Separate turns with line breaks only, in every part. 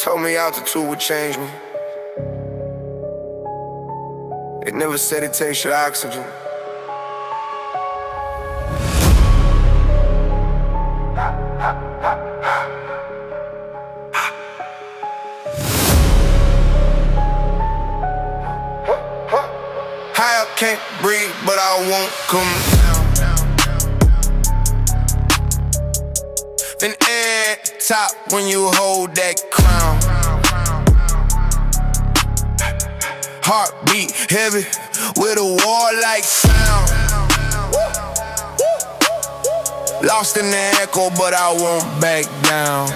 told me altitude would change me. It never said it takes your oxygen. High up, can't breathe, but I won't come down. Then at the top when you hold that crown. Heartbeat heavy with a warlike sound. Lost in the echo, but I won't back down.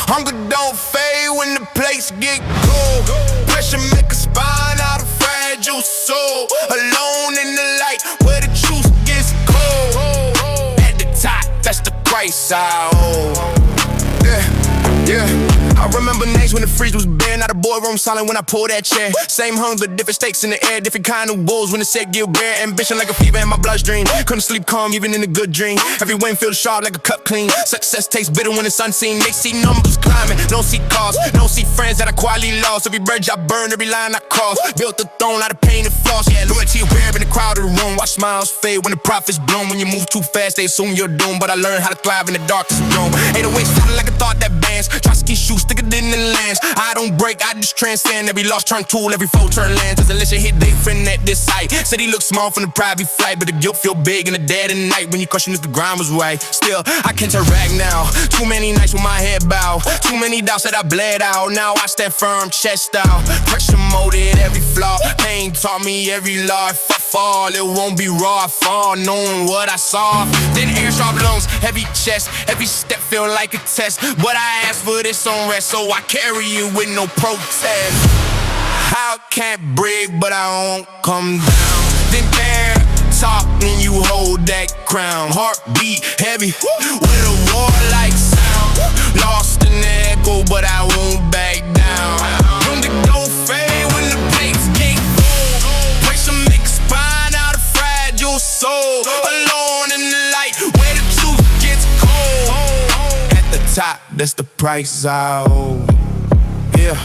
Hunger don't fade when the place get cold. Pressure make a spine out of fragile soul. Alone in the light where the truth gets cold. At the top, that's the price I owe. Yeah. I remember nights when the fridge was bare, now the boardroom silent when I pull that chair. Same hunger, different stakes in the air, different kind of wolves when the set get bare. Ambition like a fever in my bloodstream, couldn't sleep calm even in a good dream. Every win feels sharp like a cup clean. Success tastes bitter when it's unseen. They see numbers climbing, don't see cars, don't see friends that I quietly lost. Every bridge I burn, every line I cross, built a throne out of pain and flaws. Yeah, loyalty rare in the crowd of the room. Watch smiles fade when the profits bloom. When you move too fast, they assume you're doomed. But I learned how to thrive in the darkest room. 808 sounding like a thought that bands. Trotsky shoes thicker than the lands. I don't break, I just transcend. Every loss turn tool, every foe turn lands. As a listen hit they friend at this site. Said he looked small from the private flight, but the guilt feel big in the dead of the night. When you question if the grind was right. Still, I can't turn back now. Too many nights with my head bowed. Too many doubts that I bled out. Now I stand firm, chest out. Pressure molded every flaw. Pain taught me every law. If I fall, it won't be raw. I fall knowing what I saw. Then airsharp lungs, heavy chest. Every step feel like a test. But I asked for this on rest, so I carry you with no protest. I can't breathe, but I won't come down. Then there, top when you hold that crown. Heartbeat heavy with a warlike sound. Lost in the echo, but I won't back down. Hunger don't fade when the plates get cold. Pressure make a spine out of fragile soul. Alone in the light where the truth gets cold. At the top, that's the price I owe. Yeah.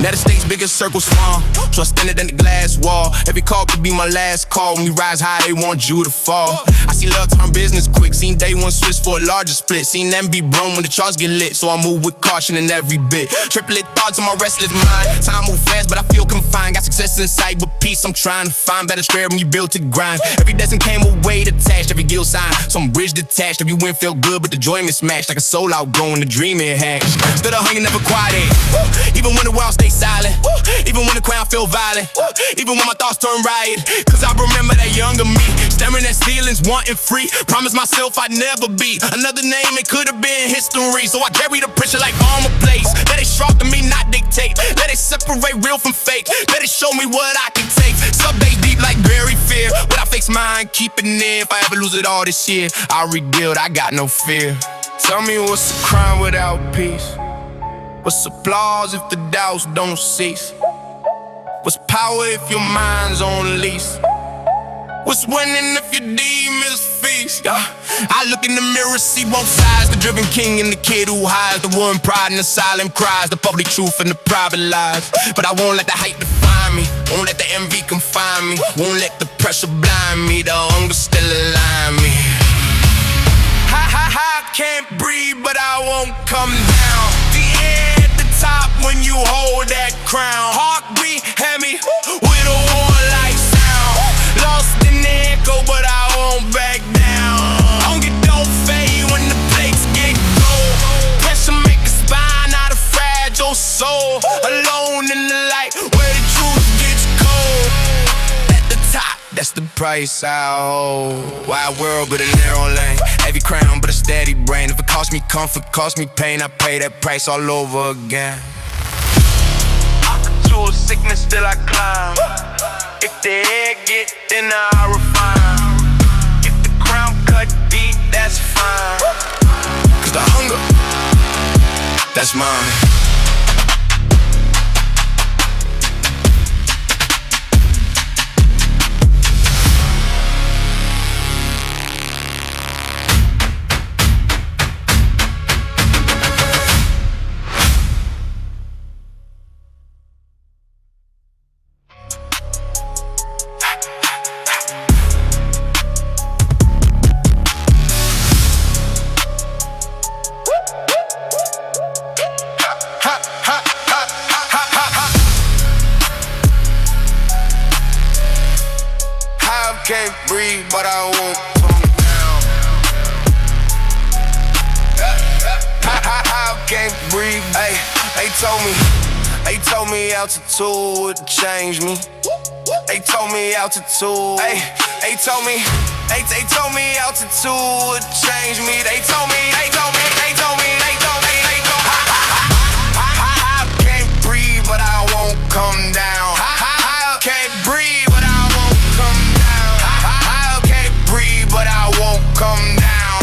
Now the stage bigger, circle small. Trust in it in the glass wall. Every call could be my last call. When we rise high, they want you to fall. I see love turn business quick. Seen day one switch for a larger split. Seen them be blown when the charts get lit. So I move with caution in every bit. Triplet thoughts on my restless mind. Time move fast, but I feel confined. Got success in sight, but peace I'm trying to find. Better square when you built to grind. Every lesson came with weight attached. Every guilt sign, some bridge detached. Every win felt good, but the joy mismatched. Like a soul outgrowing the dream it hatched. Still the hunger never quieted. Even when the world stays silent. Even when the crowd feel violent. Even when my thoughts turn riot. Cause I remember that younger me, staring at ceilings, wanting free. Promised myself I'd never be another name, it could've been history. So I carry the pressure like armor plates. Let it sharpen me, not dictate. Let it separate real from fake. Let it show me what I can take. Sub-days deep like buried fear. But I fix mine, keep it near. If I ever lose it all this year, I'll rebuild, I got no fear. Tell me what's a crime without peace? What's applause if the doubts don't cease? What's power if your mind's on lease? What's winning if your demons feast? I look in the mirror, see both sides. The driven king and the kid who hides. The one pride and the silent cries. The public truth and the private lies. But I won't let the hype define me. Won't let the envy confine me. Won't let the pressure blind me. The hunger still align me. I can't breathe, but I won't come down. The air at the top when you hold that crown. Heartbeat heavy with a warlike sound. Lost in the echo, but I won't back down. Hunger don't fade when the plates get cold. Pressure make a spine out of fragile soul. Alone in the light where the truth gets cold. At the top, that's the price I owe. Wide world, but a narrow lane. Heavy crown, but a steady brain. If it cost me comfort, cost me pain, I pay that price all over again. To a sickness, still I climb. If the air get thinner, I refine. If the crown cut deep, that's fine. Cause the hunger, that's mine. can't breathe, but I won't come down. I can't breathe. Ay, they told me altitude would change me. They told me altitude. Ay, they told me altitude would change me. They told me. I can't breathe, but I won't come down. I can't breathe, but I won't come down. I can't breathe, but I won't come down.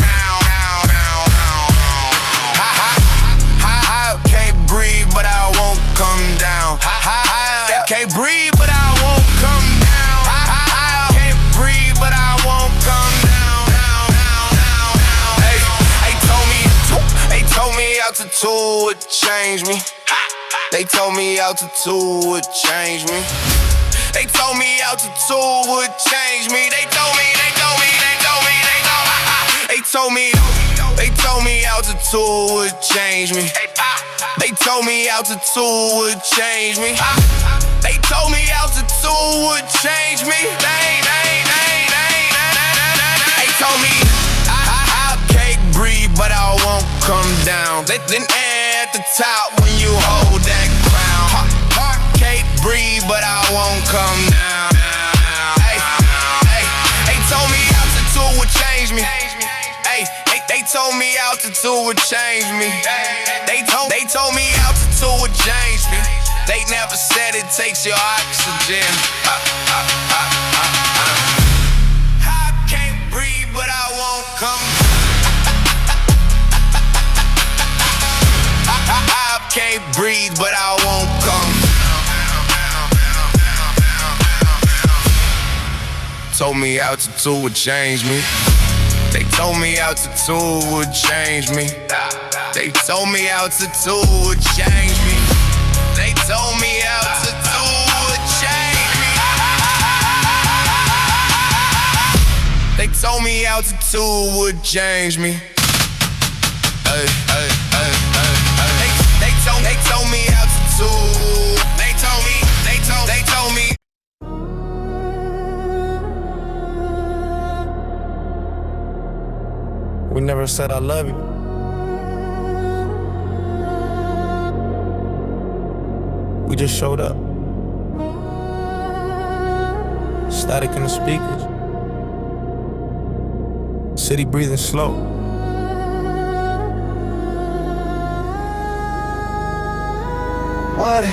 I can't breathe, but I won't come down. I can't breathe, but I won't come down. I can't breathe, but I won't come down. They told me altitude would change me. They told me altitude would change me. They told me altitude would change me. They told me altitude would change me. They told me altitude would change me. They told me altitude would change me. They told me I can't breathe, but I won't come down. Then air at the top when you hold that crown. Heart can't breathe, but I won't come down. They told me altitude would change me. They told me altitude would change me. They told me altitude would change me. They never said it takes your oxygen. I can't breathe, but I won't come. I can't breathe, but I won't come. Told me altitude would change me. They told me altitude would change me. They told me altitude would change me. They told me altitude would change me. They told me altitude would change me. They told me altitude. They told me.
We never said I love you. We just showed up. Static in the speakers. City breathing slow. What?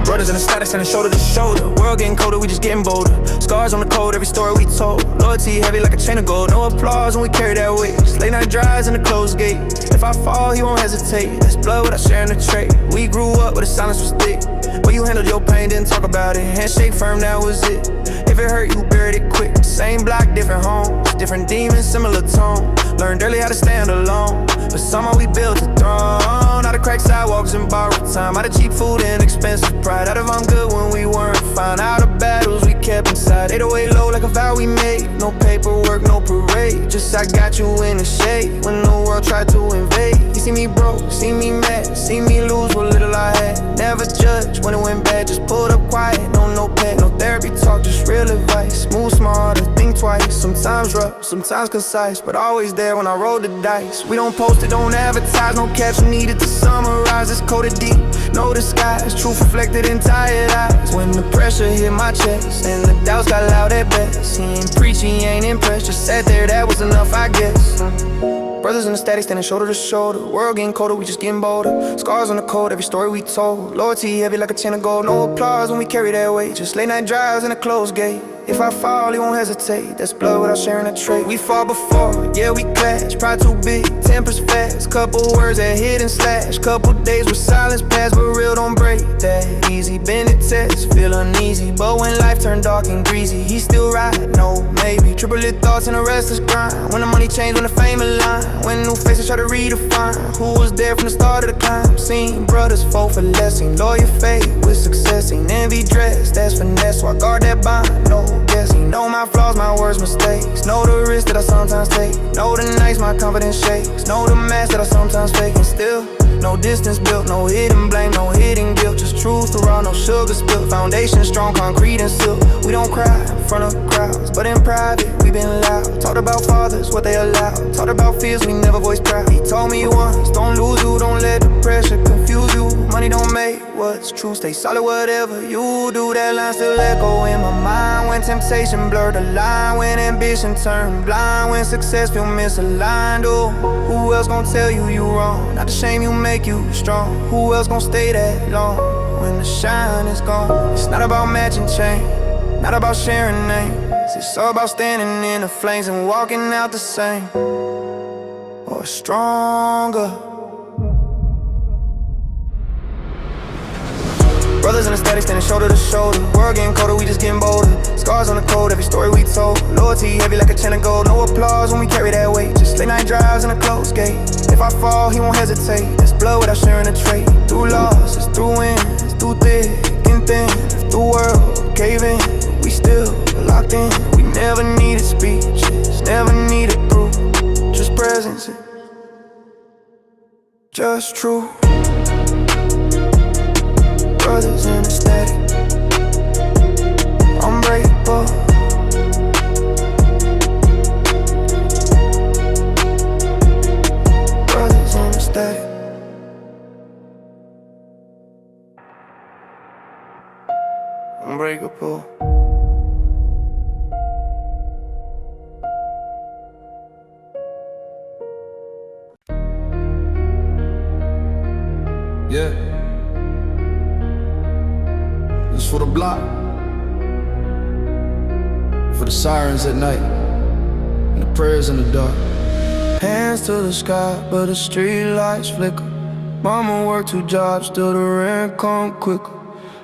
Brothers in the status and shoulder to shoulder. World getting colder, we just getting bolder. Scars on the code, every story we told. Loyalty heavy like a chain of gold. No applause when we carry that weight. Late night drives in the closed gate. If I fall, he won't hesitate. That's blood without sharing the trait. We grew up where the silence was thick. But you handled your pain, didn't talk about it. Handshake firm, that was it. If it hurt, you buried it quick. Same block, different homes. Different demons, similar tone. Learned early how to stand alone. But somehow we built a throne. Out of cracked sidewalks and borrowed time. Out of cheap food and expensive pride. Out of I'm good when we weren't fine. Out of battles we kept inside. 808 low like a vow we made. No paperwork, no parade. Just I got you in the shade. When the world tried to invade. You see me broke, see me mad. See me lose what little I had. Never judge when it went bad. Just pulled up quiet, no pet. No therapy talk, just real advice. Move smarter, think twice. Sometimes rough, sometimes concise. But always there when I roll the dice. We don't post it, don't advertise. No caption needed to summarize. It's coded deep, no disguise. Truth reflected in tired eyes. When the pressure hit my chest and the doubts got loud at best. He ain't preach, he ain't impressed. Just sat there, that was enough, I guess. Brothers in the static, standing shoulder to shoulder. World getting colder, we just getting bolder. Scars on the code, every story we told. Loyalty heavy like a chain of gold. No applause when we carry that weight. Just late night drives in a closed gate. If I fall, he won't hesitate. That's blood without sharing a trait. We fought before, yeah, we clash. Pride too big, tempers fast. Couple words that hit and slash. Couple days with silence past, but real don't break that easy. Been it test, feel uneasy. But when life turned dark and greasy, he still ride, no, maybe. Triple lit thoughts and a restless grind. When the money changed, when the fame aligned. When new faces try to redefine who was there from the start of the climb. Seen brothers fall for less, seen loyal faith with success. Seen envy dressed, that's finesse, so I guard that bond, no guessing. Know my flaws, my words, mistakes. Know the risks that I sometimes take. Know the nights my confidence shakes. Know the mask that I sometimes fake. And still No distance built, no hidden blame, no hidden guilt. Just truth throughout, no sugar spilled. Foundation strong, concrete and silk. We don't cry in front of crowds, but in private we been loud. Talked about fathers, what they allow. Talked about fears, we never voiced proud. He told me once, don't lose you, don't let the pressure confuse you. Money don't make what's true, stay solid whatever you do. That line still echo in my mind when temptation blurred the line, when ambition turned blind, when success feel misaligned. Oh, who else gon' tell you you wrong? Not the shame you make you strong. Who else gon' stay that long when the shine is gone? It's not about matching chain, not about sharing names. It's all about standing in the flames and walking out the same or stronger. Brothers in the static standing shoulder to shoulder. World getting colder, we just getting bolder. Scars on the code, every story we told. Loyalty heavy like a chain of gold. No applause when we carry that weight. Just late night drives in a closed gate. If I fall, he won't hesitate. That's blood without sharing a trait. Through losses, through wins, through thick and thin. If the world cave in, we still locked in. We never needed speeches, never needed proof. Just presence, just true. Brothers in the static, unbreakable. Brothers in the static. Unbreakable.
Yeah. This for the block, for the sirens at night, and the prayers in the dark.
Hands to the sky, but the street lights flicker. Mama worked 2 jobs, still the rent come quicker.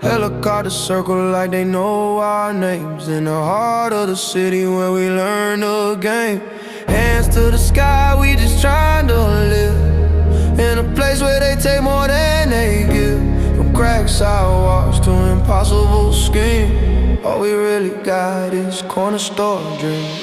Helicopters circle like they know our names. In the heart of the city where we learn the game. Hands to the sky, we just trying to live in a place where they take more than they give. From cracked sidewalks to impossible scheme, all we really got is corner store dreams.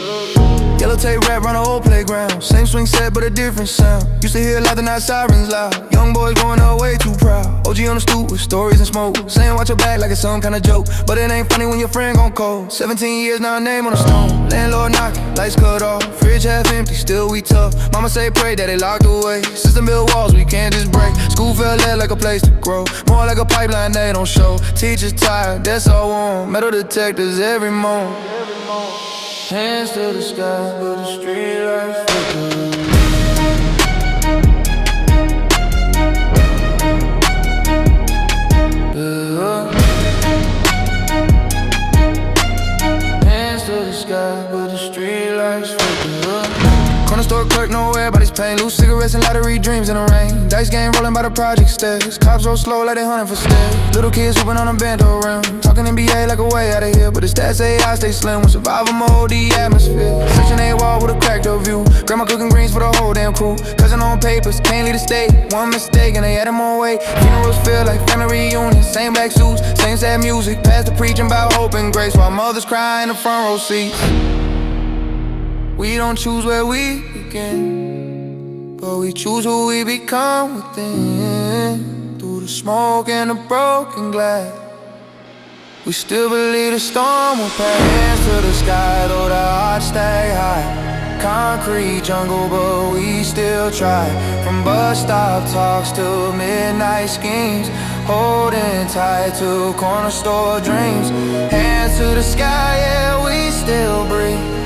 Yellow tape wrap around the old playground. Same swing set but a different sound. Used to hear louder, not sirens loud. Young boys growing up way too proud. OG on the stoop with stories and smoke, saying watch your back like it's some kind of joke. But it ain't funny when your friend gon' cold. 17 years now, name on the stone. Landlord knocking, lights cut off. Fridge half empty, still we tough. Mama say pray that they locked away. System built walls we can't just break. School felt led like a place to grow, more like a pipeline they don't show. Teachers tired, that's all warm. Metal detectors every morning. Hands to the sky, but the street lights flicker. Hands to the sky, but the street lights flicker. Corner store clerk, know everybody's pain. Loose cigarettes and lottery dreams in the rain. Dice game rolling by the project stairs. Cops roll slow like they hunting for stairs. Little kids hooping on a bento rim. Talking NBA like a way out of here, but the stats say I stay slim. With survival mode, the atmosphere. Section 8 wall with a cracked up view. Grandma cooking greens for the whole damn crew. Cousin on papers, can't leave the state. One mistake and they added more weight. Funerals feel like family reunions. Same black suits, same sad music. Pastor preaching about hope and grace while mothers cry in the front row seats. We don't choose where we begin, but we choose who we become within. Through the smoke and the broken glass, we still believe the storm will pass. Hands to the sky, though the odds stay high. Concrete jungle, but we still try. From bus stop talks to midnight schemes, holding tight to corner store dreams. Hands to the sky, yeah, we still breathe.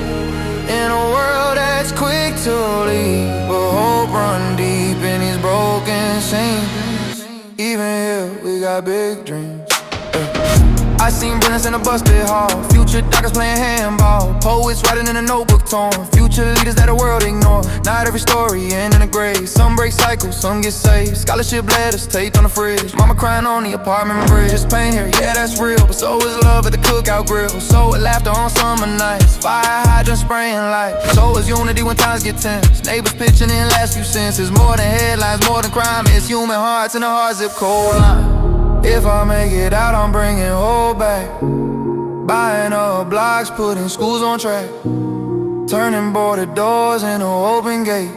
In a world that's quick to leave, but hope run deep in these broken scenes. Even here, we got big dreams. I seen brilliance in a busted hall. Future doctors playing handball. Poets writing in a notebook torn. Future leaders that the world ignore. Not every story end in a grave. Some break cycles, some get saved. Scholarship letters taped on the fridge. Mama crying on the apartment bridge. Just pain here, yeah, that's real. But so is love at the cookout grill. So is laughter on summer nights. Fire hydrant spraying light. So is unity when times get tense. Neighbors pitching in last few senses. More than headlines, more than crime. It's human hearts in a hard zip code line. If I make it out, I'm bringing hope back. Buying up blocks, putting schools on track. Turning boarded doors into open gate.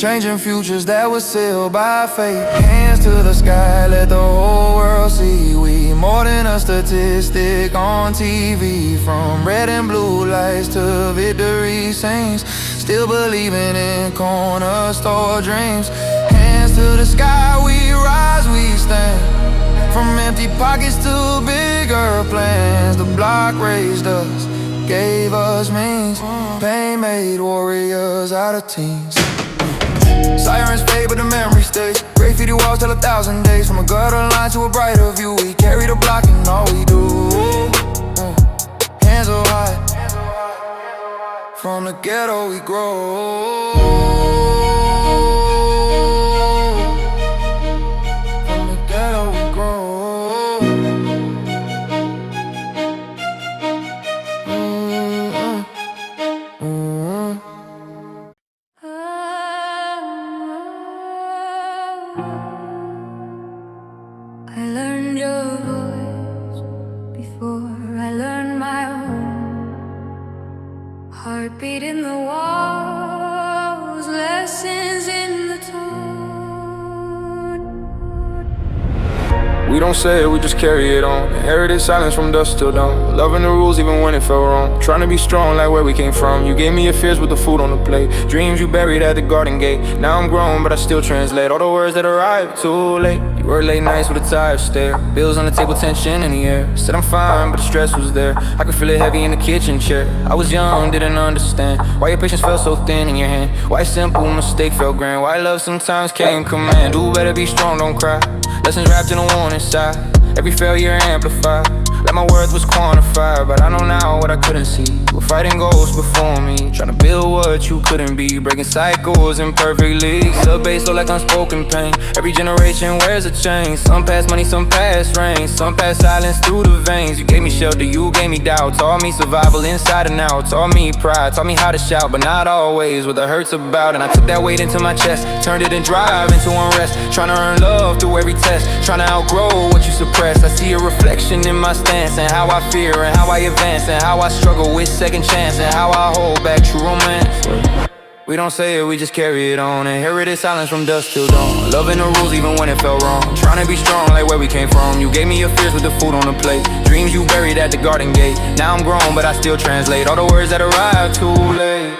changing futures that were sealed by fate. Hands to the sky, let the whole world see we more than a statistic on TV. From red and blue lights to victory scenes, still believing in corner store dreams. Hands to the sky, we rise, we stand. From empty pockets to bigger plans, the block raised us, gave us means. Pain made warriors out of teens. Sirens fade but the memory stays. Graffiti walls tell 1,000 days. From a gutter line to a brighter view, we carry the block and all we do. Hands are high, from the ghetto we grow. From the ghetto we grow.
I learned your voice before I learned my own. Heartbeat in the walls, lessons in the tone.
We don't say it, we just carry it on. Inherited silence from dusk till dawn. Loving the rules even when it felt wrong. Trying to be strong like where we came from. You gave me your fears with the food on the plate. Dreams you buried at the garden gate. Now I'm grown but I still translate all the words that arrived too late. You work late nights with a tired stare. Bills on the table, tension in the air. Said I'm fine but the stress was there. I could feel it heavy in the kitchen chair. I was young, didn't understand why your patience felt so thin in your hand. Why a simple mistake felt grand. Why love sometimes came command. Do better, be strong, don't cry. Lessons wrapped in a warning side. Every failure amplified. Like my worth was quantified. But I know now what I couldn't see. You were fighting ghosts before me, trying to build what you couldn't be. Breaking cycles in perfect leagues. Sub-bass low like unspoken pain. Every generation wears a chain. Some pass money, some pass rain. Some pass silence through the veins. You gave me shelter, you gave me doubt. Taught me survival inside and out. Taught me pride, taught me how to shout. But not always what the hurt's about. And I took that weight into my chest, turned it in drive into unrest. Trying to earn love through every test, trying to outgrow what you suppress. I see a reflection in my stance, and how I fear, and how I advance, and how I struggle with second chance, and how I hold back true romance. We don't say it, we just carry it on. Inherited silence from dusk till dawn. Loving the rules even when it felt wrong. Trying to be strong like where we came from. You gave me your fears with the food on the plate. Dreams you buried at the garden gate. Now I'm grown but I still translate all the words that arrived too late.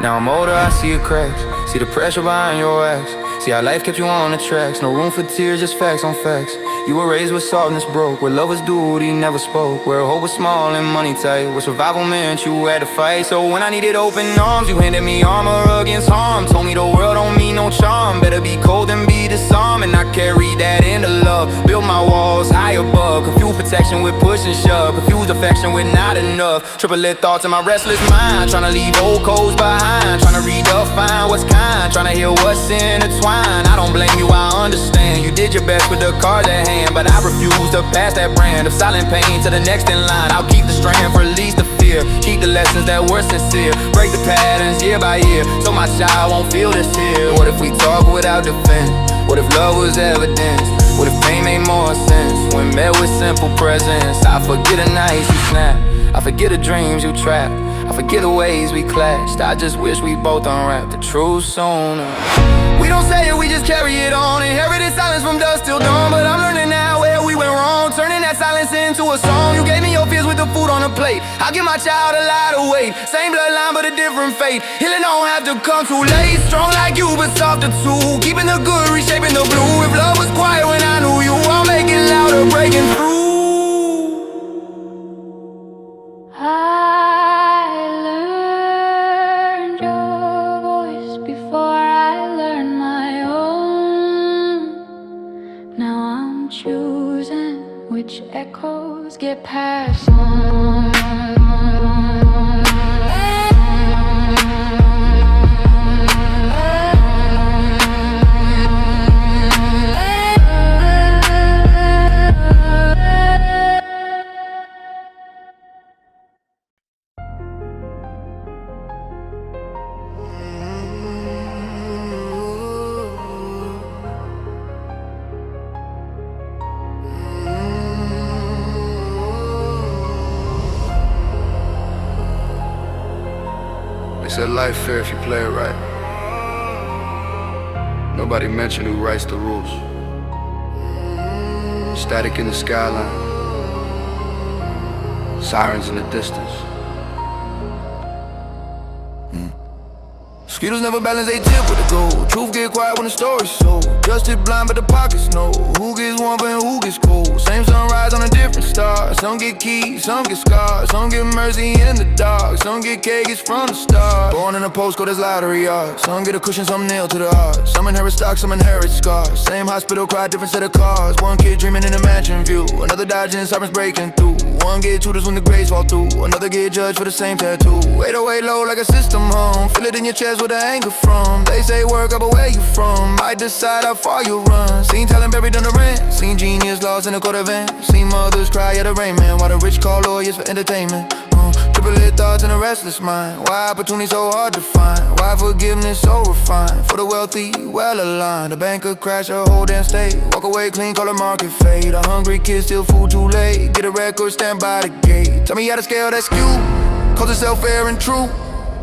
Now I'm older, I see your cracks. See the pressure behind your acts. See how life kept you on the tracks. No room for tears, just facts on facts. You were raised with softness broke, where love was duty, never spoke. Where hope was small and money tight, where survival meant you had to fight. So when I needed open arms, you handed me armor against harm. Told me the world don't mean no charm. Better be cold than be disarmed. And I carried that into love. Built my walls high above. Confused protection with push and shove. Confused affection with not enough. Triple-lit thoughts in my restless mind. Trying to leave old codes behind. Trying to redefine what's kind. Trying to heal what's intertwined. I don't blame you, I understand. You did your best with the cards at hand, but I refuse to pass that brand of silent pain to the next in line. I'll keep the strand for release the fear. Keep the lessons that were sincere. Break the patterns year by year, so my child won't feel this here. What if we talk without defense? What if love was evidence? What if pain made more sense when met with simple presence? I forget the nights you snap, I forget the dreams you trap, I forget the ways we clashed. I just wish we both unwrapped the truth sooner. We don't say it, we just carry it on. Inherited silence from dusk till dawn. But I'm learning now where we went wrong. Turning that silence into a song. You gave me your fears with the food on the plate. I'll give my child a lot of weight. Same bloodline but a different fate. Healing don't have to come too late. Strong like you but softer too. Keeping the good, reshaping the blue. If love was quiet when I knew you, I'll make it louder, breaking through.
I learned your voice before I learned my own. Now I'm choosing which echoes get passed on.
said life fair if you play it right. Nobody mentioned who writes the rules. Static in the skyline, sirens in the distance.
Mosquitoes never balance, they tip with the gold. Truth get quiet when the story's sold. Justice blind but the pockets know who gets warm and who gets cold. Same sunrise on a different star. Some get keys, some get scars. Some get mercy in the dark. Some get cages from the start. Born in a postcode that's lottery yard. Some get a cushion, some nailed to the heart. Some inherit stock, some inherit scars. Same hospital cry, different set of cars. One kid dreaming in a mansion view. Another dodging sirens breaking through. One get tutors when the grades fall through. Another get judged for the same tattoo. 808 low like a system home. Feel it in your chest where the anger from. They say work up, but where you from? Might decide how far you run. Seen talent buried under rent. Seen genius lost in a quarter van. Seen mothers cry at a rain man while the rich call lawyers for entertainment. Triple-lit thoughts in a restless mind. Why opportunity so hard to find? Why forgiveness so refined? For the wealthy, well-aligned. A banker crash a whole damn state. Walk away clean, call a market fade. A hungry kid steal food too late. Get a record, stand by the gate. Tell me how to scale that skew. Cause it's fair and true.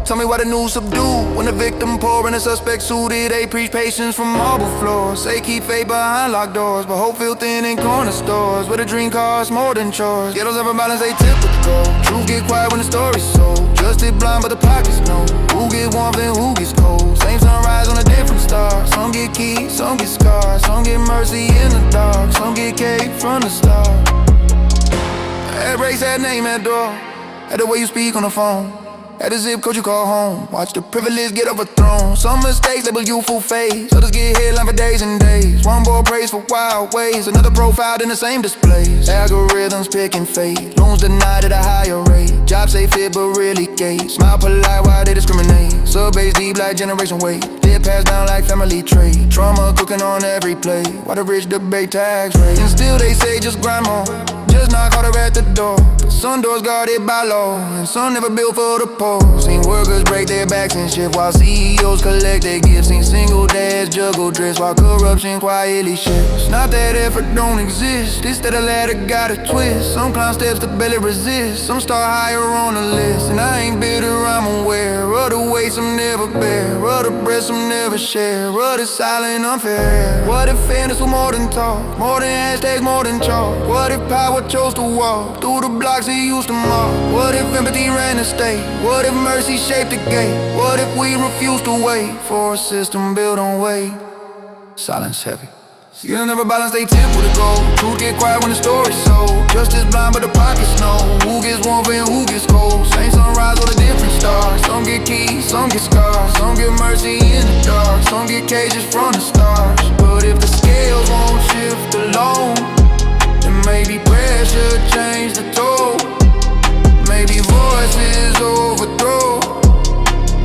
Tell me why the news subdued. When the victim poor and the suspect suited. They preach patience from marble floors. Say keep faith behind locked doors, but hope feel thin in corner stores where the dream costs more than chores. Ghettos never balance, they tip with the gold. Truth get quiet when the story's sold. Justice blind but the pockets know who get warm and who gets cold. Same sunrise on a different star. Some get keys, some get scars. Some get mercy in the dark. Some get cake from the start. That breaks that name at door. At the way you speak on the phone. At the zip code you call home. Watch the privilege get overthrown. Some mistakes label youthful phase. Others get headline for days and days. One boy prays for wild ways. Another profiled in the same displays. Algorithms picking fate. Loans denied at a higher rate. Jobs say fit but really gay. Smile polite while they discriminate. Subbase deep like generation weight. Live passed down like family trait. Trauma cooking on every plate. While the rich debate tax rate. And still they say just grind more. Just knock harder at the door. But some doors guarded by law. And some never built for the poor. Seen workers break their backs and shift while CEOs collect their gifts. Seen single dads juggle drifts while corruption quietly shifts. Not that effort don't exist. It's that a ladder got a twist. Some climb steps to barely resist. Some start higher on the list. And I ain't bitter, I'm aware of the weight some never bear. Of the breath some never share. Of the silent unfair. What if fairness was more than talk? More than hashtags, more than chalk? What if power chose to walk through the blocks it used to mark? What if empathy ran the state? What if mercy shaped the gate? What if we refuse to wait for a system built on weight? Silence heavy. You never balance, they tip with the gold. Truth get quiet when the story's sold. Justice blind but the pockets know who gets warm and who gets cold. Same sunrise on a different star. Some get keys, some get scars. Some get mercy in the dark. Some get cages from the stars. But if the scales won't shift alone, then maybe pressure change the toll. Maybe voices overthrow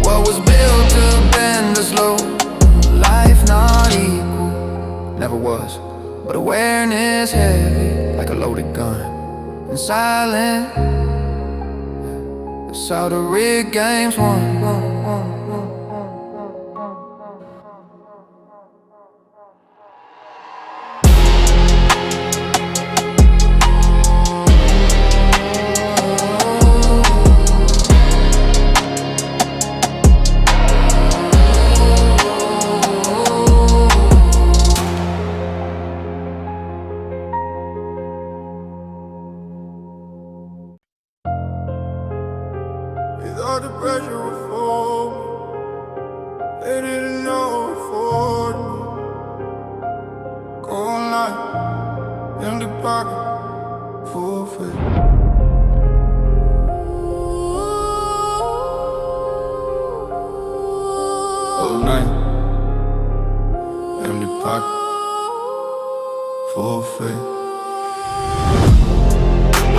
what was built to bend us low. Life not equal, never was, but awareness heavy like a loaded gun. And silent, that's how the rigged game's won.
Without the pressure of fall, they didn't know afford me. Go online, empty pocket, full face.
All night, empty pocket, full face.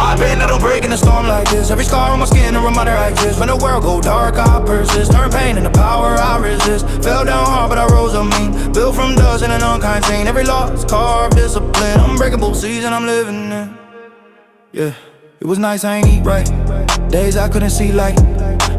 I've been out break in a storm like this. Every scar on my skin a reminder I exist. When the world go dark, I persist. Turn pain into power, I resist. Fell down hard, but I rose up mean. Built from dust in an unkind scene. Every loss carved discipline. Unbreakable season I'm living in. Yeah, it was nice, I ain't eat right. Days I couldn't see light.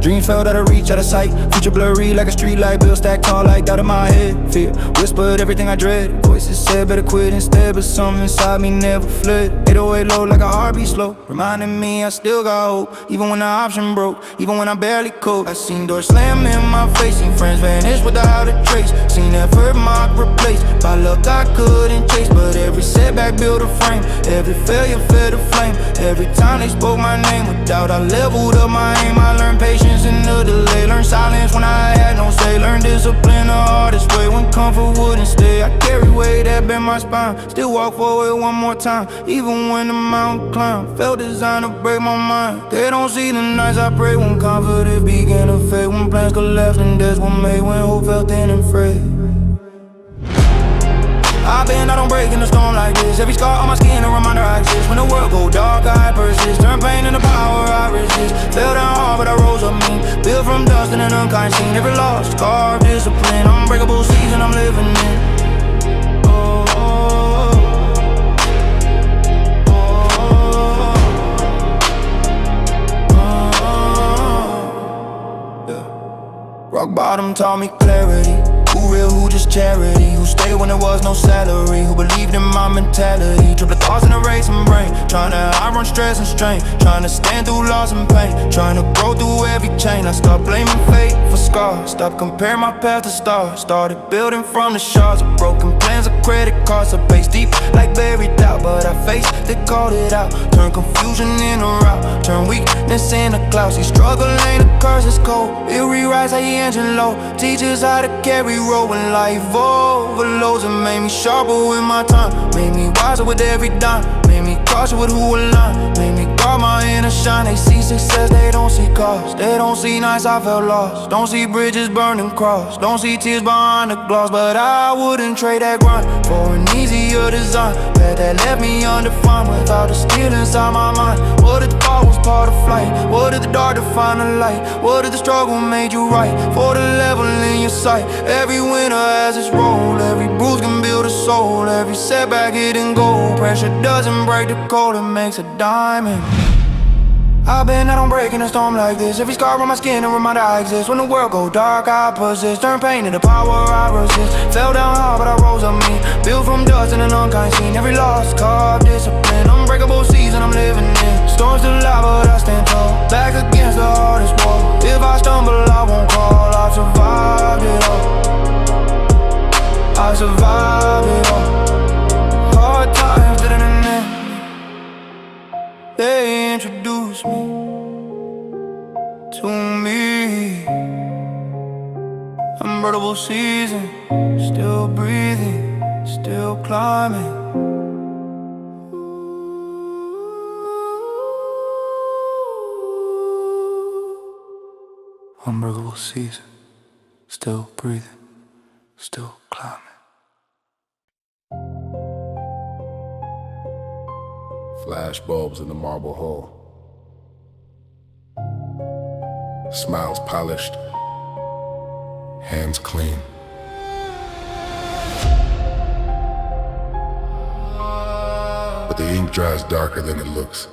Dreams fell out of reach, out of sight. Future blurry like a street light. Bill stacked tall like out of my head. Fear whispered everything I dread. Voices said better quit instead, but something inside me never fled. 808 low like a heartbeat slow, reminding me I still got hope. Even when the option broke, even when I barely cope. I seen doors slam in my face, seen friends vanish without a trace. Seen effort mock replaced by luck I couldn't chase. But every setback built a frame, every failure fed a flame. Every time they spoke my name with doubt, I leveled up my aim. I learned patience in the delay, learned silence when I had no say. Learned discipline the hardest way when comfort wouldn't stay. I carry weight that bent my spine, still walk forward one more time. Even when the mountain climb, felt designed to break my mind. They don't see the nights I pray when confidence began to fade. When plans collapsed and deaths were made, when hope felt thin and frail. I've been out on break in a storm like this. Every scar on my skin a reminder I exist. When the world go dark, I persist. Turn pain into power, I resist. Fell down hard, but I rose up mean. Built from dust in an unkind scene. Every lost scar of discipline. Unbreakable season I'm living in. Oh, oh, oh, oh, yeah. Rock bottom taught me clarity. Who real, who just charity? Who stayed when there was no salary? Who believed in my mentality? Triple thoughts in a racing brain. Tryna outrun stress and strain. Tryna stand through loss and pain. Tryna grow through every chain. I stopped blaming fate for scars. Stopped comparing my path to stars. Started building from the shards of broken plans of credit cards. A base deep like buried doubt. But I faced it, called it out. Turn confusion into route. Turn weakness into clout. See, struggle ain't a curse, it's cold. It rewrites how you engine low. Teaches how to carry road when life overloads. And made me sharper with my time. Made me wiser with every dime. Made me cautious with who align. Made me guard my inner shine. They see success, they don't see cost. They don't see nights I felt lost. Don't see bridges burned and crossed. Don't see tears behind the gloss. But I wouldn't trade that grind for an easier design. Path that left me undefined without the steel inside my mind. What if the thought was part of flight? What if the dark defined the light? What if the struggle made you right? For the level in your sight. Every winner has its role. Every bruise can build a soul. Every setback hidden gold. Pressure doesn't break the code, it makes a diamond. I've been out on break in a storm like this. Every scar on my skin a reminder I exist. When the world go dark, I persist. Turn pain into power, I resist. Fell down hard, but I rose up mean. Built from dust in an unkind scene. Every lost carved discipline. Unbreakable season I'm living in. Storms still loud, but I stand tall. Back against the hardest wall. If I stumble, I won't call. I've survived it all. I survived it all. Hard times didn't end. They introduced me to me. Unbreakable season, still breathing, still climbing. Unbreakable season, still breathing, still climbing.
Flash bulbs in the marble hall. Smiles polished, hands clean. But the ink dries darker than it looks.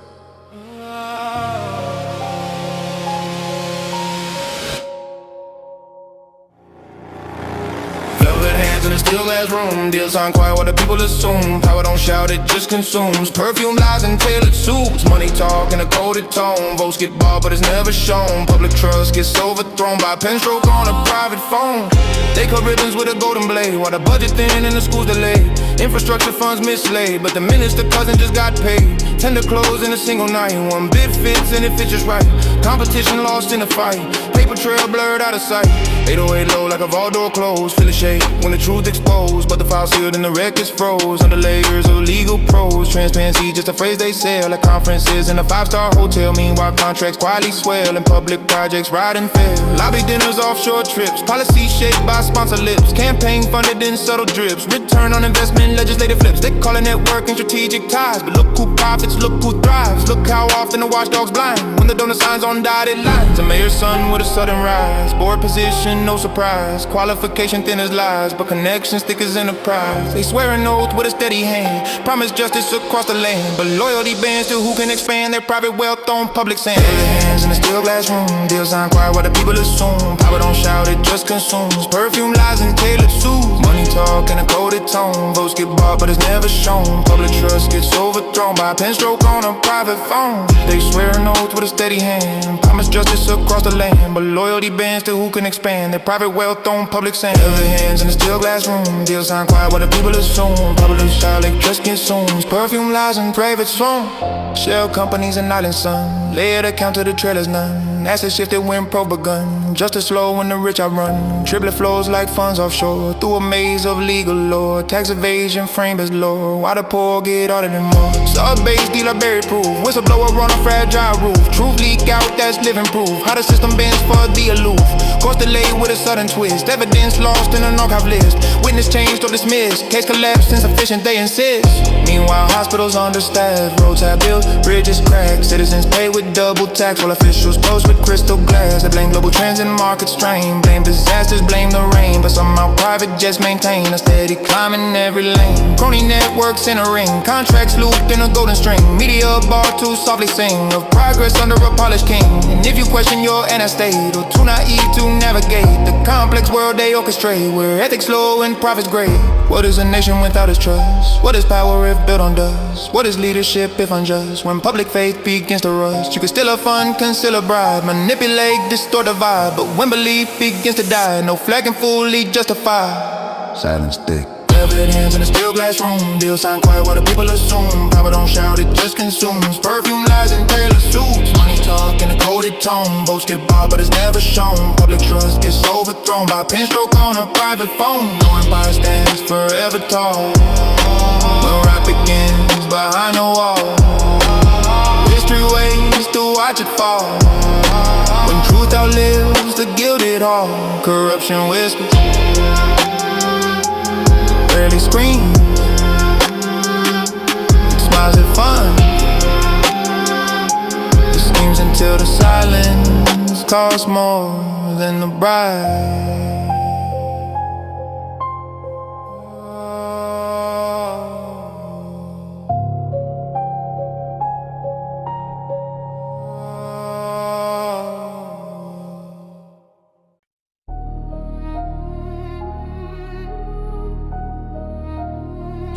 In a still glass room, deals sound quiet while the people assume. Power don't shout, it just consumes. Perfume lies and tailored suits. Money talk in a coded tone. Votes get bought but it's never shown. Public trust gets overthrown by a pen stroke on a private phone. They cut ribbons with a golden blade while the budget thin and the school's delayed. Infrastructure funds mislaid, but the minister cousin just got paid. Tender clothes in a single night. One bit fits and it fits just right. Competition lost in a fight. Paper trail blurred out of sight. 808 low like a vault door closed. Feel the shade when the truth exposed, but the file sealed and the records froze. Under layers of legal prose. Transparency just a phrase they sell at conferences in a 5-star hotel. Meanwhile contracts quietly swell and public projects ride and fail. Lobby dinners, offshore trips. Policy shaped by sponsor lips. Campaign funded in subtle drips. Return on investment, legislative flips. They call it networking strategic ties, but look who profits, look who thrives. Look how often the watchdog's blind when the donor signs on dotted lines. A mayor's son with a sudden rise. Board position ain't no surprise. Qualification thin as lies, but connections thick as enterprise. They swear an oath with a steady hand, promise justice across the land, but loyalty bans to who can expand their private wealth on public sand. Hands in a steel glass room, deals signed quiet while the people assume. Power don't shout, it just consumes. Perfume lies and tailored suits. Money talk in a coded tone. Votes get bought, but it's never shown. Public trust gets overthrown by a pen stroke on a private phone. They swear an oath with a steady hand, promise justice across the land, but loyalty bans to who can expand their private wealth on public sand. Heavy hands in a steel glass room, deals signed quiet while the people assume. Public shout, like trust consumes. Perfume lies and private song. Shell companies and island sun, layered account to the trailers none. Assets shifted when pro begun, justice slow when the rich outrun. Triplet flows like funds offshore, through a maze of legal law. Tax evasion framed as law, why the poor get audited more. Sub-base dealer buried proof, whistleblower on a fragile roof. Truth leak out, that's living proof. How the system bends for the aloof. Course delayed with a sudden twist, evidence lost in an archive list. Witness changed or dismissed, case collapsed, insufficient they insist. Meanwhile hospitals understaffed, roads have built, bridges cracked. Citizens pay with double tax, while officials close with crystal glass. They blame global trends and market strain, blame disasters, blame the rain, but somehow private jets maintain a steady climb in every lane. Crony networks in a ring, contracts looped in a golden string. Media bar to softly sing of progress under a polished king. And if you question your state or too naive to navigate the complex world they orchestrate, where ethics low and profits great. What is a nation without its trust? What is power if built on dust? What is leadership if unjust? When public faith begins to rust, you can steal a fund, conceal a bribe, manipulate, distort the vibe. But when belief begins to die, no flag can fully justify. Silence thick. Velvet hands in a steel glass room, deal signed quiet while the people assume. Power don't shout, it just consumes. Perfume lies and tailored suits. Money talk in a coded tone. Votes get bought, but it's never shown. Public trust gets overthrown by a pen stroke on a private phone. No empire stands forever tall. When rap begins behind the wall, history waits to watch it fall. When truth outlives the gilded hall, corruption whispers, rarely screams, smiles at fun. The schemes until the silence costs more than the bride.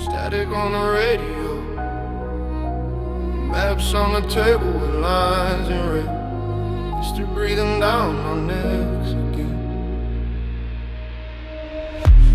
Static on the radio, maps on the table with lines in red. History breathing down on necks again.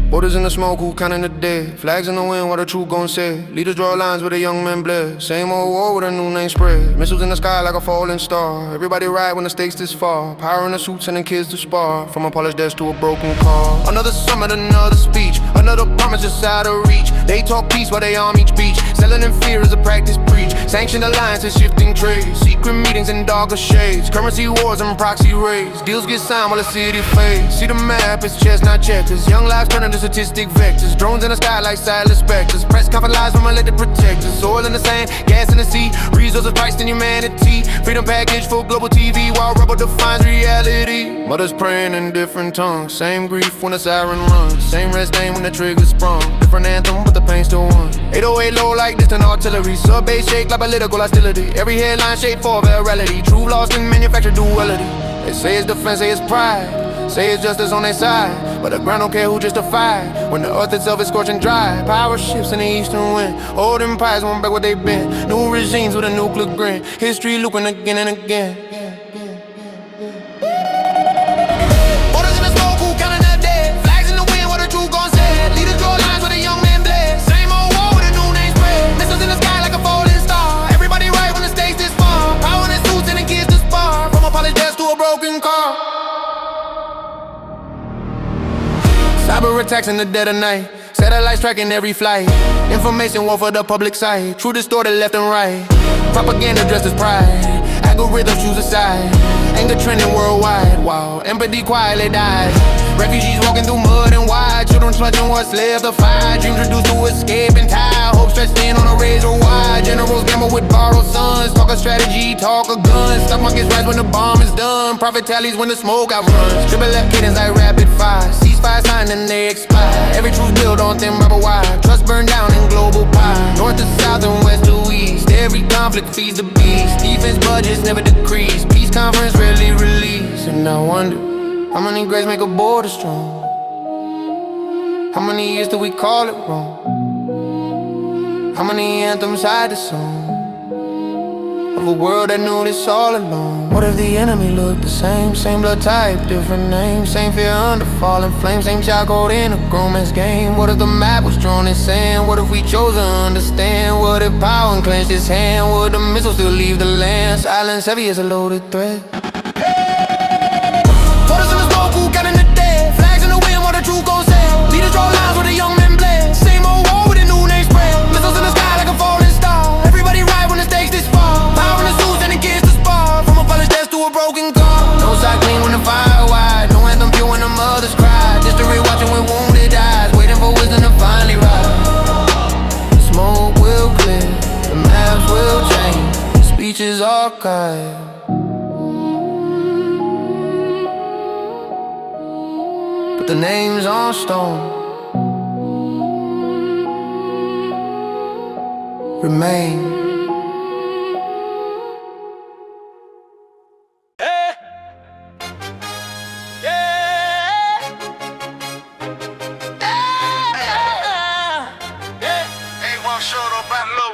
Borders in the smoke, who counting the dead? Flags in the wind, what the truth gon' say? Leaders draw lines where the young men bled. Same old war with a new name spread. Missiles in the sky like a falling star. Everybody ride when the stakes this far. Power in the suits, sending kids to spar. From a polished desk to a broken car. Another summit, another speech. Another promise just out of reach. They talk peace while they arm each beach. Selling in fear is a practice preach. Sanctioned alliances, shifting trades. Secret meetings in darker shades. Currency wars and proxy raids. Deals get signed while the city fades. See the map, it's chestnut checkers. Young lives turning to statistic vectors. Drones in the sky like silent specters. Press conference lies from elected protectors. Oil in the sand, gas in the sea. Resources priced in humanity. Freedom package for global TV while rubber defines reality. Mothers praying in different tongues. Same grief when the siren runs. Same red stain when the trigger sprung. Different anthem but the pain still won. 808 low like distant artillery. Sub-base shake like political hostility. Every headline shaped for virality. True lost in manufactured duality. They say it's defense, say it's pride. Say it's justice on their side, but the ground don't care who justified. When the earth itself is scorching dry, power shifts in the eastern wind. Old empires won't back what they've been. New regimes with a nuclear grin. History looping again and again. Orders in the smoke, who counting the dead? Flags in the wind, what the truth gon' say? Leaders draw lines where the young men bled. Same old war with a new name spread. Missiles in the sky like a falling star. Everybody right when the stakes this far. Power in the suits and the kids to spar. From a polished desk to a broken car. Cyber attacks in the dead of night. Satellites tracking every flight. Information war for the public sight. Truth distorted left and right. Propaganda dressed as pride. algorithms choose a side. Anger trending worldwide, wow, empathy quietly dies. Refugees walking through mud and wide, children clutching what's left of fire. Dreams reduced to escape and tie, hope stretched in on a razor wire. Generals gamble with borrowed sons, talk a strategy, talk a gun. Stock markets rise when the bomb is done, profit tallies when the smoke outruns. Triple left cadence like rapid fire, ceasefire sign and they expire. Every truth built on thin rubber wire, trust burned down in global pie. North to south and west to east, every conflict feeds the beast. Defense budgets never decrease, peace conference rarely release. And I wonder, how many grades make a border strong? How many years do we call it wrong? How many anthems hide the song of a world that knew this all along? What if the enemy looked the same? Same blood type, different name. Same fear under falling flames. Same child code in a grown man's game. What if the map was drawn in sand? What if we chose to understand? What if power unclenched his hand? Would the missile still leave the land? Silence heavy as a loaded thread. Counting the dead, flags in the wind while the truth gon' sail. Leaders draw lines where the young men bled. Same old war with a new name spread. Missiles in the sky like a falling star. Everybody ride when the stakes this far. Power in the suits and the kids to spar. From a polished desk to a broken car. No side clean when the fire wide. No anthem pure when the mothers cry. History watching with wounded eyes, waiting for wisdom to finally rise. The smoke will clear, the maps will change, the speech is archived. The names on stone remain.
Hey. Yeah.
A1 short up and low.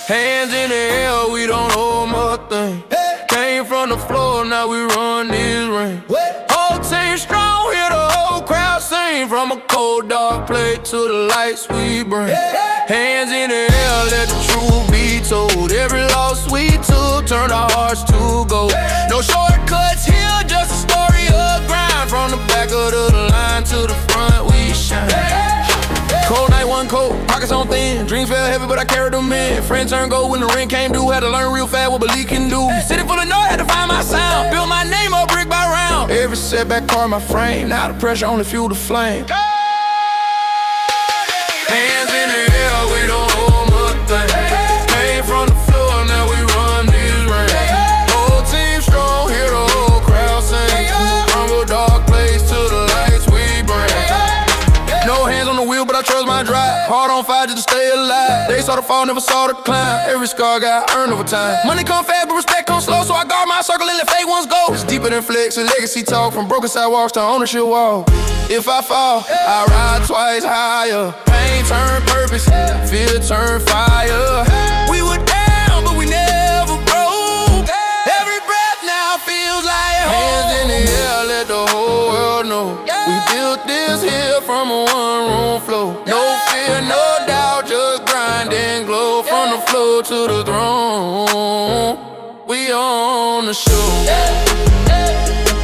Hands in the air, we don't hold nothing. Came from the floor, now we run this ring. Whole team strong, hear the whole crowd sing. From a cold dark place to the lights we bring. Hands in the air, let the truth be told. Every loss we took turned our hearts to gold. No shortcuts here, just a story of grind. From the back of the line to the front we shine. Cold night, one cold, pockets on thin. Dreams fell heavy, but I carried them in. Friends turned gold when the ring came due. Had to learn real fast what belief can do. City full of noise, had to find my sound. Built my name up brick by round. Every setback carved my frame. Now the pressure only fueled the flame. Hands in the air, we don't hold nothing. Came from the floor, now we run this ring. Whole team strong, hear the whole crowd sing. Rumble dark place to the lights we bring. No hands on the wheel, but I trust my drive. Heart on fire just to stay alive. They saw the fall, never saw the climb. Every scar got earned over time. Money come fast, but respect comes slow. So I guard my circle and let fake ones go. It's deeper than flex, a legacy talk. From broken sidewalks to ownership wall. If I fall, I ride twice higher. Pain turn purpose, fear turn fire. We were down, but we never broke. Every breath now feels like home. Hands in the air, let the whole world know. We built this here from a one-room floor. No fear, no doubt, just grind and glow. From the floor to the throne, we on the show.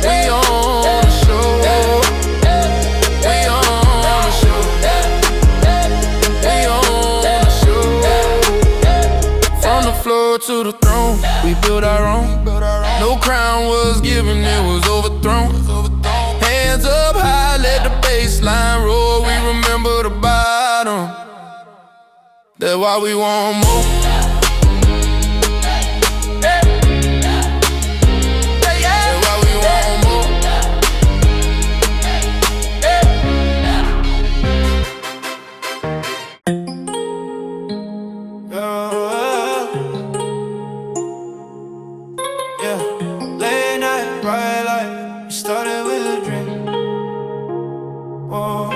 We on the show. We on the show. We on the show. From the floor to the throne, we built our own. No crown was given, it was overthrown. Hands up high, let the baseline roar. We remember the bottom. That's why we want more. That's why we want more.
Yeah, late night, bright light. We started with a dream. Whoa.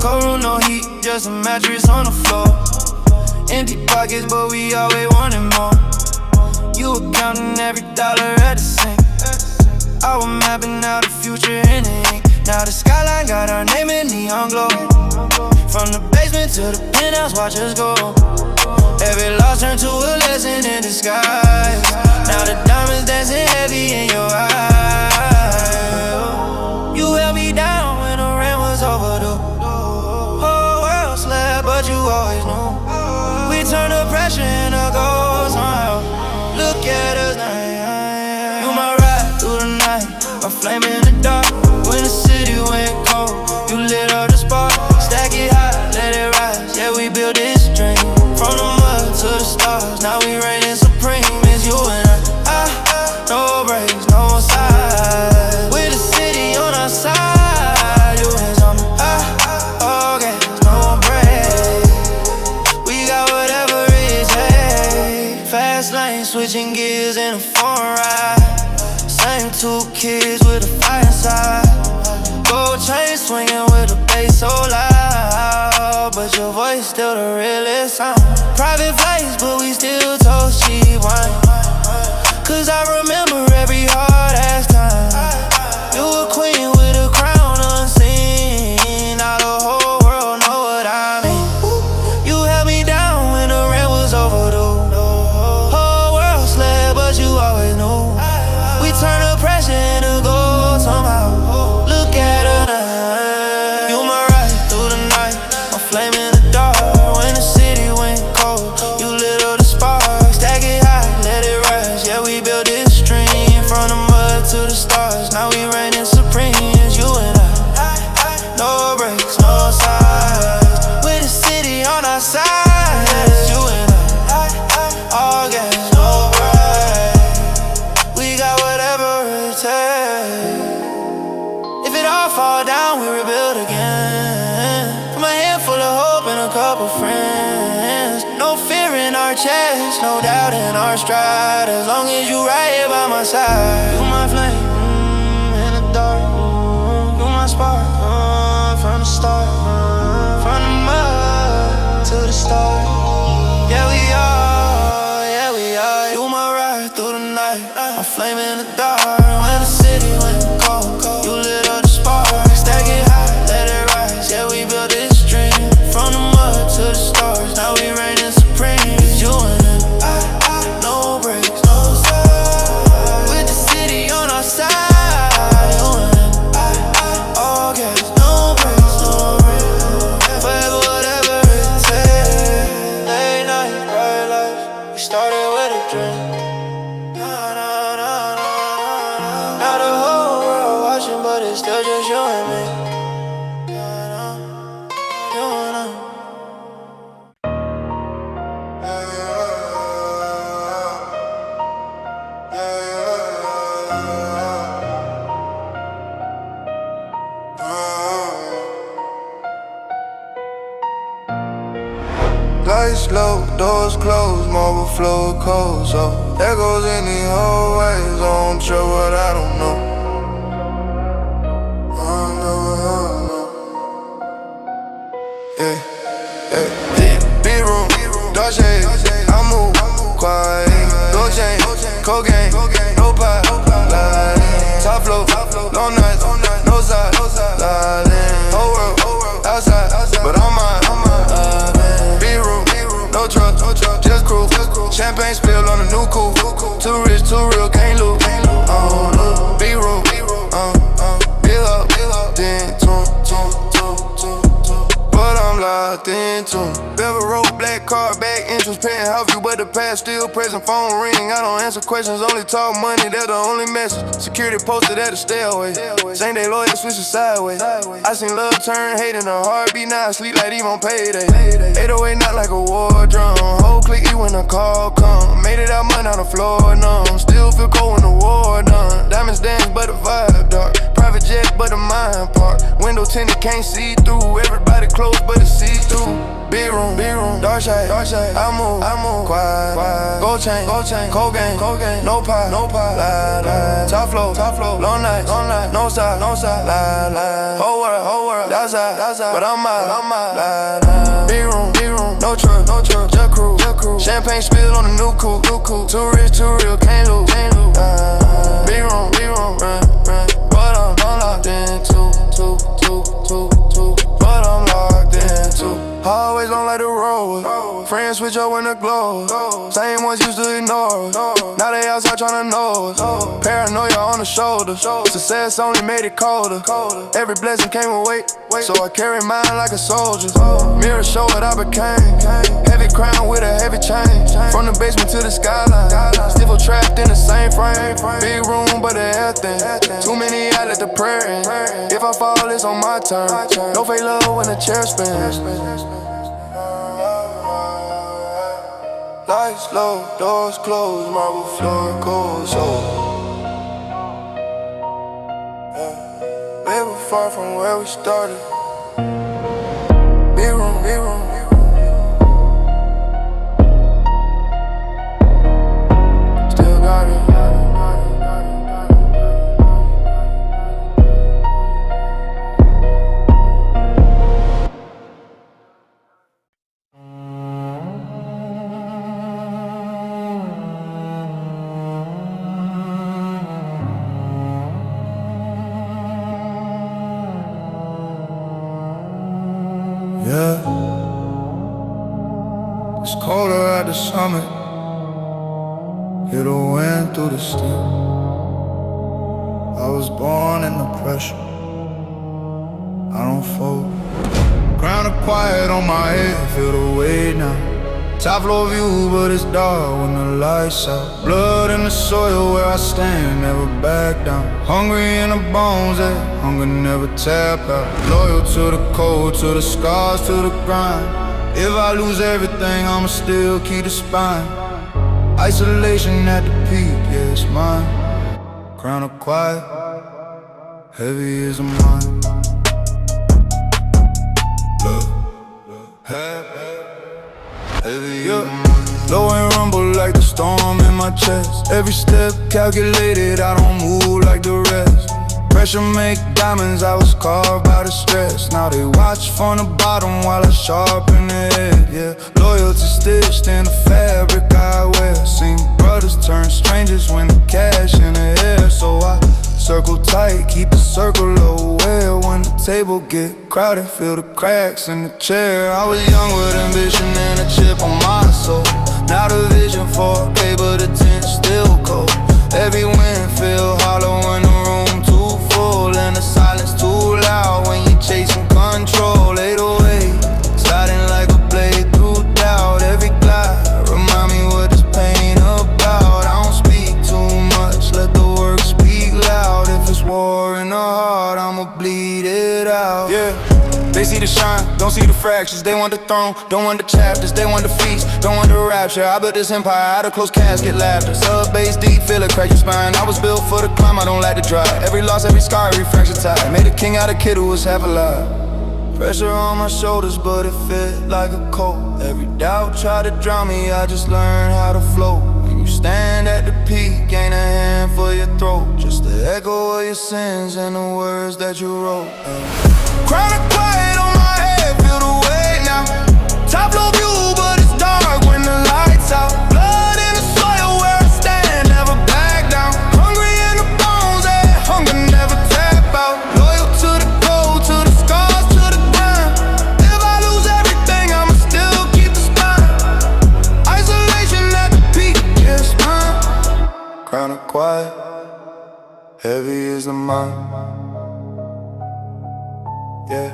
Cold room, no heat, just a mattress on the floor. Empty pockets, but we always wanted more. You were counting every dollar at the sink. I was mapping out the future in the ink. Now the skyline got our name in neon glow. From the basement to the penthouse, watch us go. Every loss turned to a lesson in disguise. Now the diamonds dancing heavy in your eyes. You held me down when the rent was overdue. Whole world slept, but you always knew. We turned the pressure into gold somehow. flame in the dark. When the city went cold, you lit up the spark. Stack it high, let it rise. Yeah, we built this dream. From the mud to the stars, now we reigning supreme. It's you and I, no breaks, no side. With the city on our side, you hands on me, all gas, no break. We got whatever it takes. Fast lane, switching gears in a foreign ride. Same two kids with a fire inside. Gold chain swinging with a bass so loud, but your voice still the realest sound. Private flights, but we still toast cheap wine. Cause I remember every hard ass time. You a queen with a crown unseen. Now the whole world know what I mean. You held me down when the rent was overdue. Whole world slept, but you always knew. We turn the pressure into gold somehow. Look at her now. You my ride through the night, my flame in the dark. When the city went cold, you lit up the spark. Stack it high, let it rise. Yeah, we built this dream. From the mud to the stars, now we reigning supreme. It's you and I, no breaks, no sides. With the city on our side, it's you and I, all gas, no break. We got whatever it takes. If it all fall down, we rebuild again. From a handful of hope and a couple friends. No fear in our chest, no doubt in our stride. As long as you right here by my side. You my flame, in the dark. You my spark, from the start. From the mud to the start. Yeah, we are, yeah, we are. You my ride through the night, my flame in the dark. When the city went cold, you lit up the spark. Stack it high, let it rise. Yeah, we built this dream. From the mud to the stars, now we reigning supreme. It's you and I, no breaks, no side. With the city on our side, you and I, all gas, no breaks, no breaks. Forever, whatever it takes. Late night, bright lights, we started with a dream. Now the whole world watching, but it's still just you and me. You and I.
Lights low, doors closed, marble floor cold. So there goes any hallways on trip what I don't know. Yeah. Big room, dark shade, I move quiet. Gold chain, cocaine, no pot, light. Top flow, long nights, no side, light. Whole world outside, but I'm mine. Big room, no truck, just cruise. Champagne spill on the new coupe. Too rich, too real, can't lose. Big room, bill up, then but I'm locked into Bevel Road, black car, back entrance, penthouse view, but the past still present. Phone ring, I don't answer questions, only talk money, that's the only message. Security posted at the stairway. Same day lawyer switching sideways. I seen love turn hate in a heartbeat, now I sleep like even on payday. 808 not like a war drum. Whole click you when the call come. Made it out money on the floor numb. Still feel cold when the war done. Diamonds dance but the vibe dark. Private jet but the mind part. Window tinted can't see through. Everybody close but it's see through. Big room, dark shade, I move quiet. Gold chain, cocaine, no pot, light. Top flow, long nights, no side, light. Whole world, outside, but I'm out. Big room, no truck, just cruise. Champagne spill on the new coupe. Too rich, too real, can't lose. Big room, run, but I'm locked in two. But I'm locked in two. Always don't like the road. Friends switch up when the glow. Same ones used to ignore us. Now they outside tryna know us. Paranoia on the shoulder. Success only made it colder. Every blessing came with weight, so I carry mine like a soldier. Mirror show what I became. Heavy crown with a heavy chain. From the basement to the skyline. Still trapped in the same Mainframe, big room, but the air thin. Too many out at the prayer in. If I fall, it's on my turn. No fake love when the chair spins. Lights low, doors closed, marble floor cold, so we were far from where we started. Big room, big room. Still got it.
Yeah, it's colder at the summit. Hear the wind through the steel. I was born in the pressure. I don't fold. Ground of quiet on my head, feel the weight now. Top floor view, but it's dark when the lights out. Blood in the soil where I stand, never back down. Hungry in the bones, hunger never tap out. Loyal to the cold, to the scars, to the grind. If I lose everything, I'ma still keep the spine. Isolation at the peak, yeah, it's mine. Crown of quiet, heavy is a mind. Look, heavy, yeah. Low and rumble like the storm in my chest. Every step calculated, I don't move like the rest. Pressure make diamonds, I was carved by the stress. Now they watch from the bottom while I sharpen the head, yeah. Loyalty stitched in the fabric I wear. Seen brothers turn strangers when the cash in the air. So I circle tight, keep the circle aware. When the table get crowded, feel the cracks in the chair. I was young with ambition and a chip on my soul. Now the vision 4K, but the tent still cold. Every wind feel hollow when the room too full. And the silence too loud when you're chasing control. 808, sliding like a blade through doubt. Every glide, remind me what this pain about. I don't speak too much, let the work speak loud. If it's war in the heart, I'ma bleed it out, yeah. They see the shine, don't see the fractures. They want the throne, don't want the chapters. They want the feast, don't want the rapture. I built this empire out of closed casket laughter. Sub bass deep, feel it crack your spine. I was built for the climb, I don't like to drive. Every loss, every scar, every fracture tie. Made a king out of kid who was half alive. Pressure on my shoulders, but it fit like a coat. Every doubt tried to drown me, I just learned how to float. When you stand at the peak, ain't a hand for your throat. Just the echo of your sins and the words that you wrote. Crown of quiet on my head, feel the weight now. Top low view, but it's dark when the lights out. Blood in the soil where I stand, never back down. Hungry in the bones, hunger never tap out. Loyal to the cold, to the scars, to the grind. If I lose everything, I'ma still keep the spine. Isolation at the peak, yes, mine. Crown of quiet, heavy is the mind. Yeah.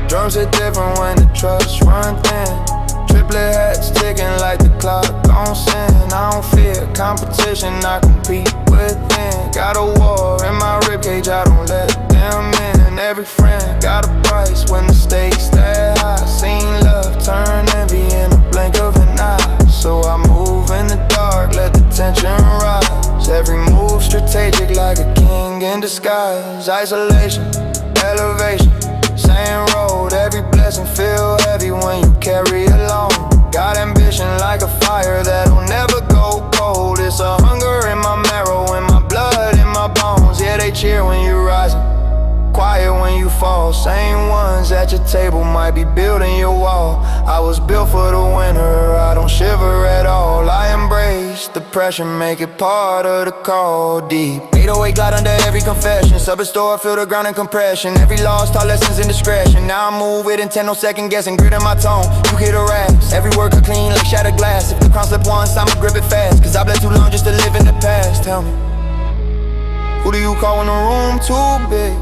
Drums hit different when the trust run thin. Triplet hats ticking like the clock on sin. I don't fear competition, I compete within. Got a war in my ribcage, I don't let them in. Every friend got a price when the stakes that high. Seen love turn envy in a blink of an eye. So I move in the dark, let the tension rise. Every move strategic like a king in disguise. Isolation, elevation, same road. Every blessing feel heavy when you carry alone. Got ambition like a fire that'll never go cold. It's a hunger in my marrow, in my blood, in my bones. Yeah, they cheer when you're rising, quiet when you fall. Same ones at your table might be building your wall. I was built for the winter, I don't shiver at all. I embrace the pressure, make it part of the call. Deep 808 glide under every confession. Sub store, feel the ground in compression. Every loss taught lessons in discretion. Now I move with intent, no second guessing. Grit in my tone, you hear the raps. Every word could clean like shattered glass. If the crown slip once, I'ma grip it fast. Cause I bled too long just to live in the past. Tell me, who do you call when the room too big?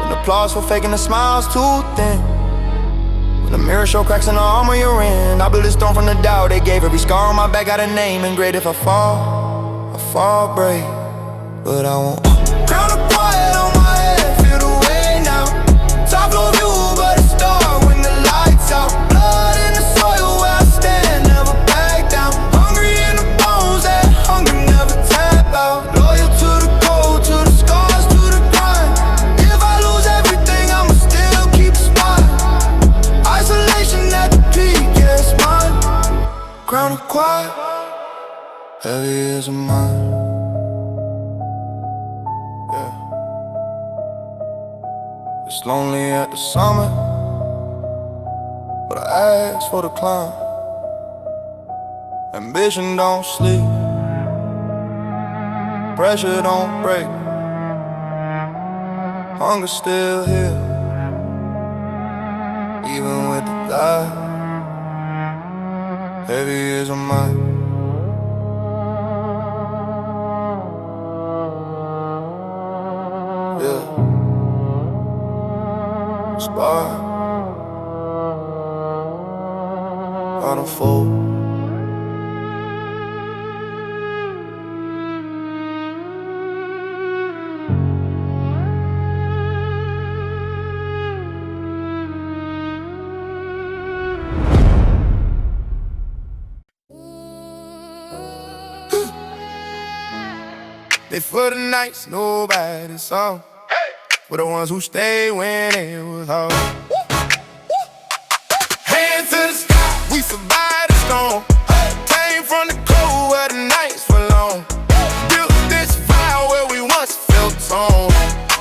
And applause for faking the smiles too thin. When the mirror show cracks in the armor you're in, I built this throne from the doubt they gave. Every scar on my back got a name engraved. If I fall brave, but I won't. Crown of quiet on my head, feel the weight now. Top floor view, but it's dark when the lights out. Blood in the soil where I stand, never back down. Hungry in the bones, that hunger never tap out. Loyal to the cold, to the scars, to the grind. If I lose everything, I'ma still keep a spot. Isolation at the peak, yeah, it's mine. Crown of quiet, heavy as a mine. It's lonely at the summit, but I asked for the climb. Ambition don't sleep, pressure don't break. Hunger still here, even with the die. Heavy as a mind. Yeah. Spy, I don't fold.
They for the nights nobody saw. For the ones who stay when it was hard. Hands to the sky, we survived the storm. Came from the cold where the nights were long. Built this fire where we once felt torn.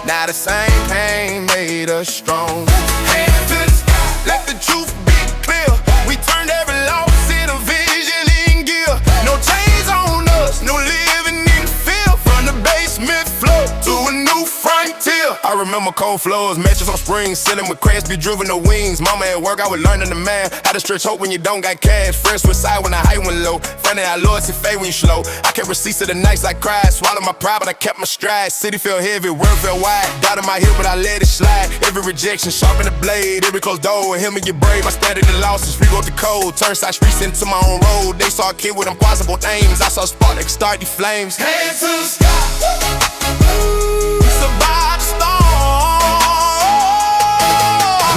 Now the same pain made us strong. Hands to the sky, let the truth be clear. We turned every loss into vision in gear. No chains on us, no living in fear. From the basement floor to a new frontier. I remember cold floors, matches on springs, ceiling with cracks, be driven to wings. Mama at work, I was learning the man how to stretch hope when you don't got cash. Friends switch side when the height went low. Finding out loyalty fade when you slow. I kept receipts of the nights I cried. Swallowed my pride, but I kept my stride. City felt heavy, world felt wide. Doubted my heel, but I let it slide. Every rejection sharpened the blade. Every closed door, him and get brave. I studied the losses, rewrote the code. Turned side streets into my own road. They saw a kid with impossible aims. I saw a spark that could start these flames. Hands to the sky, survive the storm.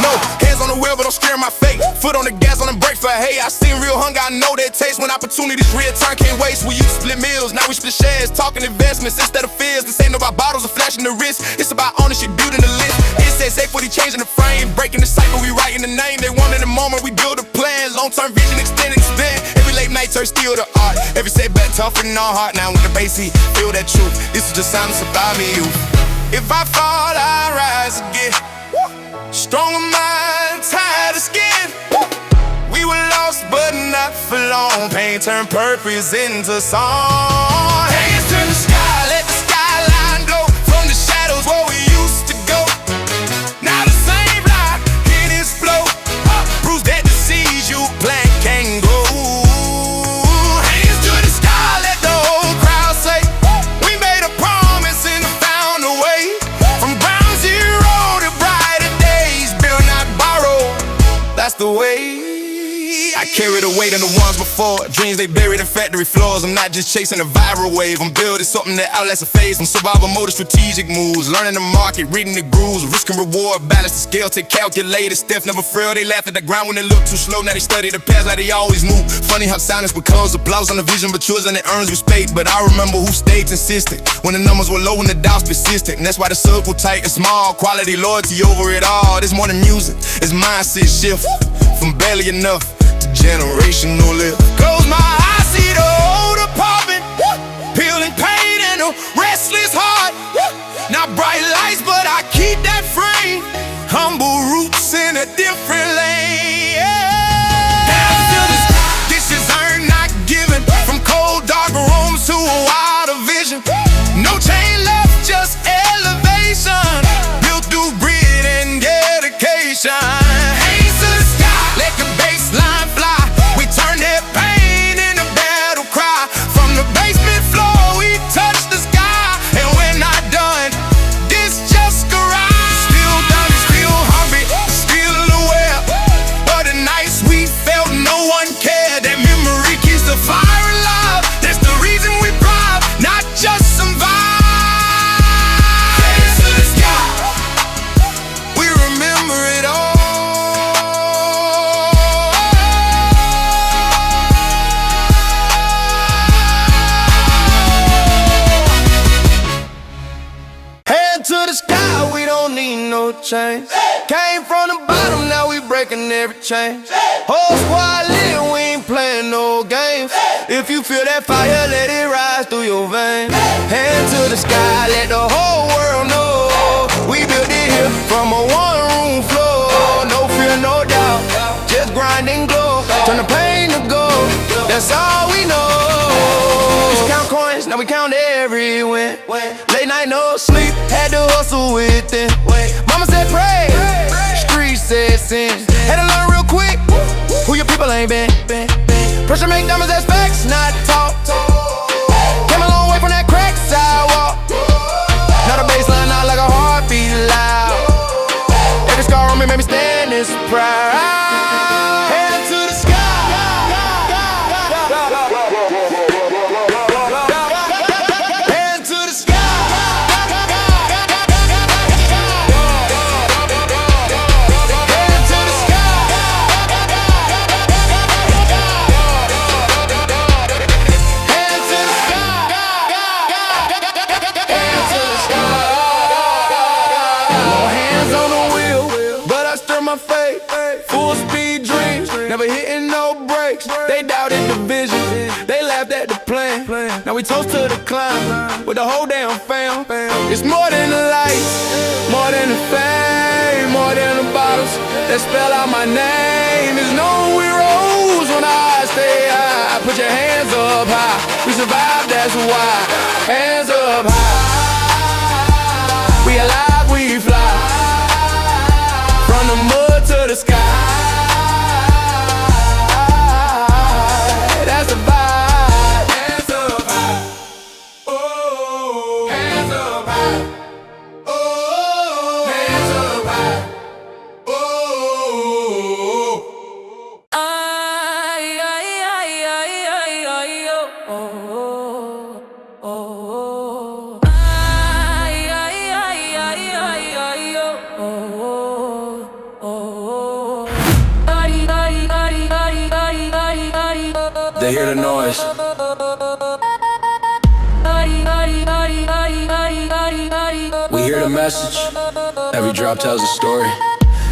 No, hands on the wheel, but don't scare my fate. Foot on the gas, on the brake for hey. I seen real hunger, I know that taste. When opportunities return, can't waste. We used to split meals, now we split shares. Talking investments instead of fears. This ain't about bottles or flashing the wrist. It's about ownership, building the list. It says equity, changing the frame. Breaking the cycle, we writing the name. They want in the moment, we build a plan. Long-term vision, extend, expand. Every late night turn still to art. Every setback tougher than our heart. Now with the bass heat, feel that truth. This is just time to survive me, youth. If I fall, I rise again. Stronger mind, tired of skin. We were lost, but not for long. Pain turned purpose into song. Hands to the sky, let the skyline glow. From the shadows where we used to go. Now the same light in its flow. Proves that the seeds you plant can grow. Hands to the sky, let the whole crowd say we made a promise and found a way. From ground zero to brighter days, build not borrow. That's the way. I carry the weight of the ones before. Dreams they buried in factory floors. I'm not just chasing a viral wave. I'm building something that outlasts a phase. I'm survival mode of strategic moves. Learning the market, reading the grooves. Risk and reward, balance the scale, take calculated. Steph never frail, they laugh at the ground when they look too slow. Now they study the past like they always knew. Funny how silence becomes applause on the vision matures and it earns respect. But I remember who stayed consistent when the numbers were low and the doubts persistent. And that's why the circle tight and small. Quality, loyalty over it all. This more than music, it's mindset shift. From barely enough to generational lift. Close my eyes, see the odor popping, peeling pain and a restless heart. Not bright lights, but I keep that frame. Humble roots in a different lane. This is earned, not given. From cold, dark rooms to a wilder vision. No chain left, just elevation. Built through grit and dedication. Hands to the sky, let the baseline fly. We turn that pain into battle cry. From the basement floor, we touch the sky. And we're not done, this just garage. Still
need no change. Came from the bottom, now we breaking every chain. Whole squad lit, we ain't playing no games. If you feel that fire, let it rise through your veins. Hand to the sky, let the whole world know. We built it here from a one-room floor. No fear, no doubt, just grind and glow. Turn the pain to gold, that's all we know. Used to count coins, now we count every win. Late night, no sleep, had to hustle with it. Mama said pray, street said sin. Had to learn real quick, who your people ain't been. Pressure make diamonds, that's facts, not talk. Came a long way from that crack sidewalk. Now the baseline out like a heartbeat loud. Every scar on me made me stand this proud. Hand to the sky. Hand to the sky. Hand to the sky. Hand to the sky. More hands on the wheel, but I stir my fate. Full speed dreams, never hitting no brakes. They doubted the vision, they laughed at the plan. Now we toast to the climb with the whole damn fam. It's more than the lights, more than the fame, more than the bottles that spell out my name. There's no we rose when I stay high. Put your hands up high, we survived, that's why. Hands up high, we alive, we fly. From the mud to the sky, that's the vibe. Hands up high, oh, hands up high, oh, hands up high, oh.
They hear the noise. We hear the message. Every drop tells a story.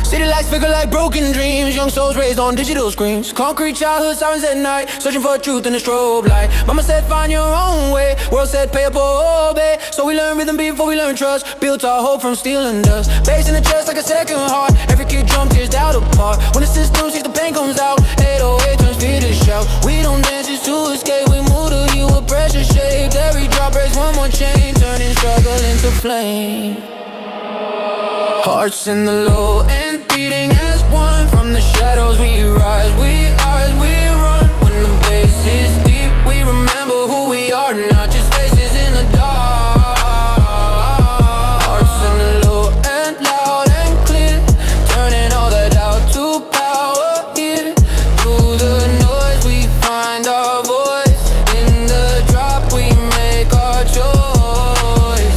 City lights flicker like broken dreams. Young souls raised on digital screens. Concrete childhood sirens at night, searching for truth in the strobe light. Mama said find your own way, world said pay up or obey. So we learn rhythm before we learn trust. Built our hope from steel and dust. Bass in the chest like a second heart. Every kid drum tears down apart. When the system sees the pain comes out, 808 turns fear to shout. We don't dance just to escape, we move to you with pressure shaped. Every drop breaks one more chain, turning struggle into flame. Hearts in the low and beating as one. From the shadows we rise, we are as we run. When the bass is deep, we remember who we are, not just faces in the dark. Hearts in the low and loud and clear, turning all that out to power here. Through the noise we find our voice. In the drop we make our choice.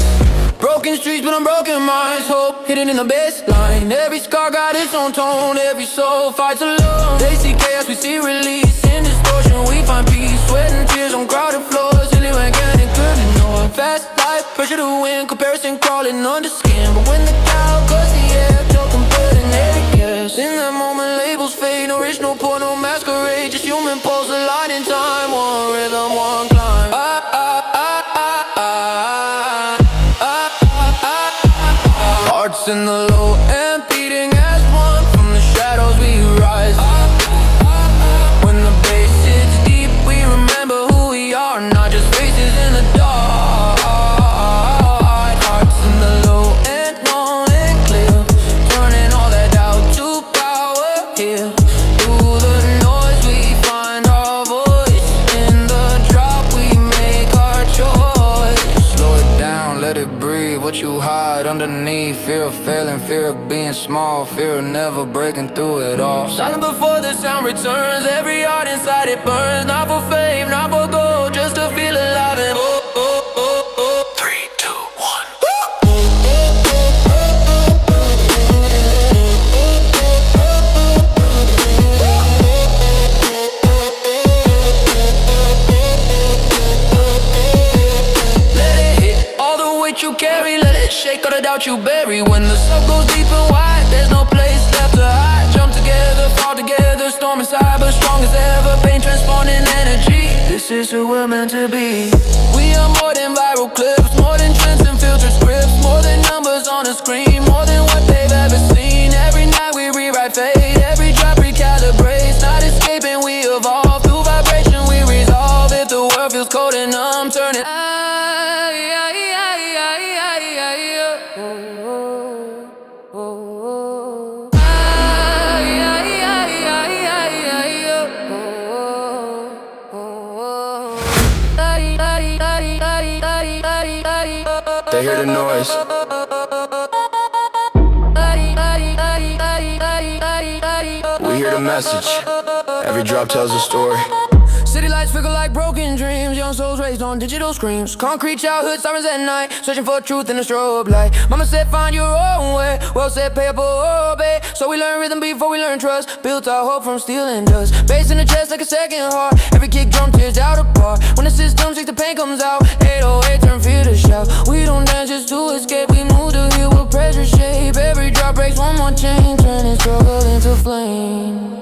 Broken streets but unbroken minds. Hope hidden in the baseline. Every scar got its own tone. Every soul fights alone. They see chaos, we see release. In distortion we find peace. Sweat and tears on crowded floors. Silly organic, good to know. Fast life, pressure to win. Comparison crawling under skin. But when the cow cuts the air, choking blood and air gas. In that moment labels fade. No rich, no poor, no masquerade. Just human pulse, a line in time. One rhythm, one climb. Hearts in the low and beating as one. From the shadows we rise. When the bass hits deep, we remember who we are, not just faces in the dark. Hearts in the low and long and clear, turning all that out to power here. Through the noise we find our voice. In the drop we make our choice. Slow it down, let it breathe. What you hide underneath? Fear of failing, fear of being small, fear of never breaking through it all. Silent before the sound returns. Every heart inside it burns. Not for fame, not for gold, just to feel alive and oh, oh, oh, oh. 3, 2, 1. Let it hit all the weight you carry. Let it shake all the doubt without you buried. When the soul goes deep and wide, there's no place left to hide. Jump together, fall together, storm inside, but strong as ever. Pain transforming energy. This is who we're meant to be. We are more than viral clips, more than trends and filtered scripts, more than numbers on a screen, more than what they've ever seen. Every night we rewrite fate, every drop recalibrates. Not escaping, we evolve through vibration. We resolve. If the world feels cold and numb, turn it.
They hear the noise. We hear the message. Every drop tells a story.
City lights flicker like broken dreams. Young souls raised on digital screens. Concrete childhood sirens at night, searching for truth in a strobe light. Mama said find your own way. Well said pay up or obey. So we learn rhythm before we learn trust. Built our hope from steel and dust. Bass in the chest like a second heart. Every kick drum tears out apart. When the system shakes, the pain comes out. 808 turn fear to shout. We don't dance just to escape. We move to heal with pressure shape. Every drop breaks one more chain, turning struggle into flame.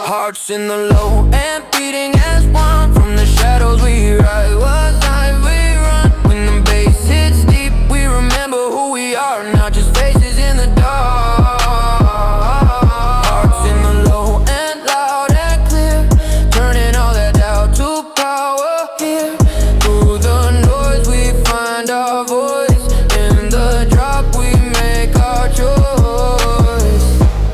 Hearts in the low and beating as one. From the shadows we rise, what life we run. When the bass hits deep, we remember who we are, not just faces in the dark. Hearts in the low and loud and clear, turning all that doubt to power here. Through the noise we find our voice. In the drop we make our choice.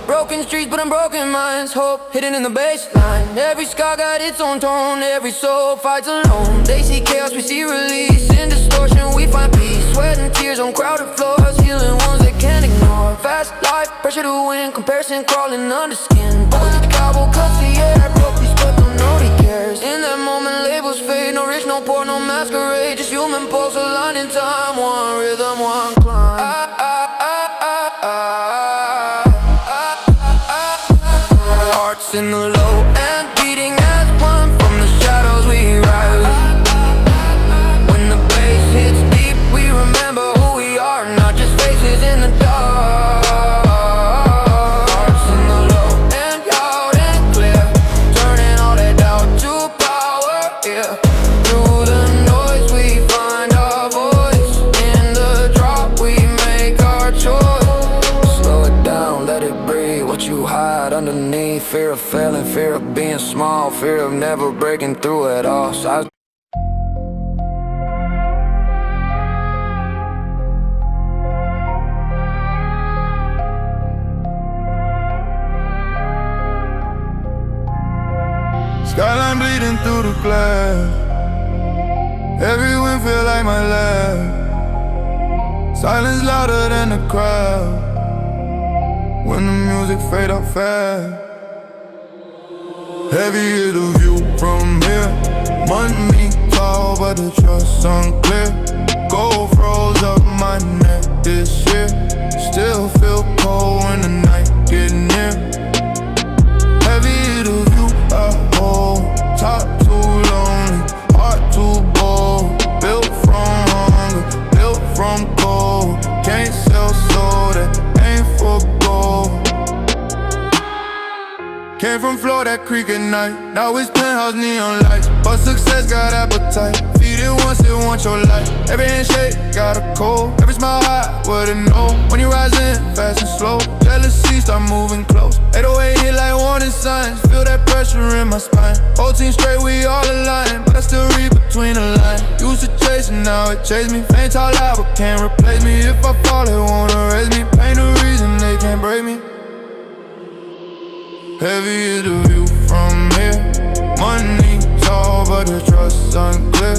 Broken streets but unbroken minds. Hope hidden in the baseline. Every scar got its own tone. Every soul fights alone. They see chaos, we see release. In distortion we find peace. Sweat and tears on crowded floors. Healing wounds they can't ignore. Fast life, pressure to win. Comparison crawling under skin. Boys the cowboy cuts the air. Broke these but don't know he cares. In that moment labels fade. No rich, no poor, no masquerade. Just human pulse aligned in time. One rhythm, one climb. Hearts in the low and beating as one. From the shadows we rise. When the bass hits deep, we remember who we are, not just faces in the dark. Hearts in the low and loud and clear, turning all that doubt to power, yeah. Through the noise we find our voice. In the drop we make our choice. Slow it down, let it breathe. What you hide underneath. Fear of failing, fear of being small, fear of never breaking through at all. So
Skyline bleeding through the glass. Every wind feel like my last. Silence louder than the crowd. When the music fade out fast. Heavy is the view from here. Money tall, but the trust unclear. Gold froze up my neck this year. Still feel cold when the night get near. Heavy is the view I hold. Top too lonely, heart too bold. Built from hunger, built from cold. Can't sell soul that ain't for gold. Came from Florida, that creek at night. Now it's penthouse neon lights. But success got appetite. Feed it once, it wants your life. Every handshake got a code. Every smile high, what it know. When you rise in, fast and slow. Jealousy start moving close. 808 hit like warning signs. Feel that pressure in my spine. Whole team straight, we all aligned. But I still read between the lines. Used to chase and now it chase me. Fame tall loud, but can't replace me. If I fall, it won't erase me. Ain't no reason they can't break me. Heavy is the view from here. Money tall, but the trust unclear.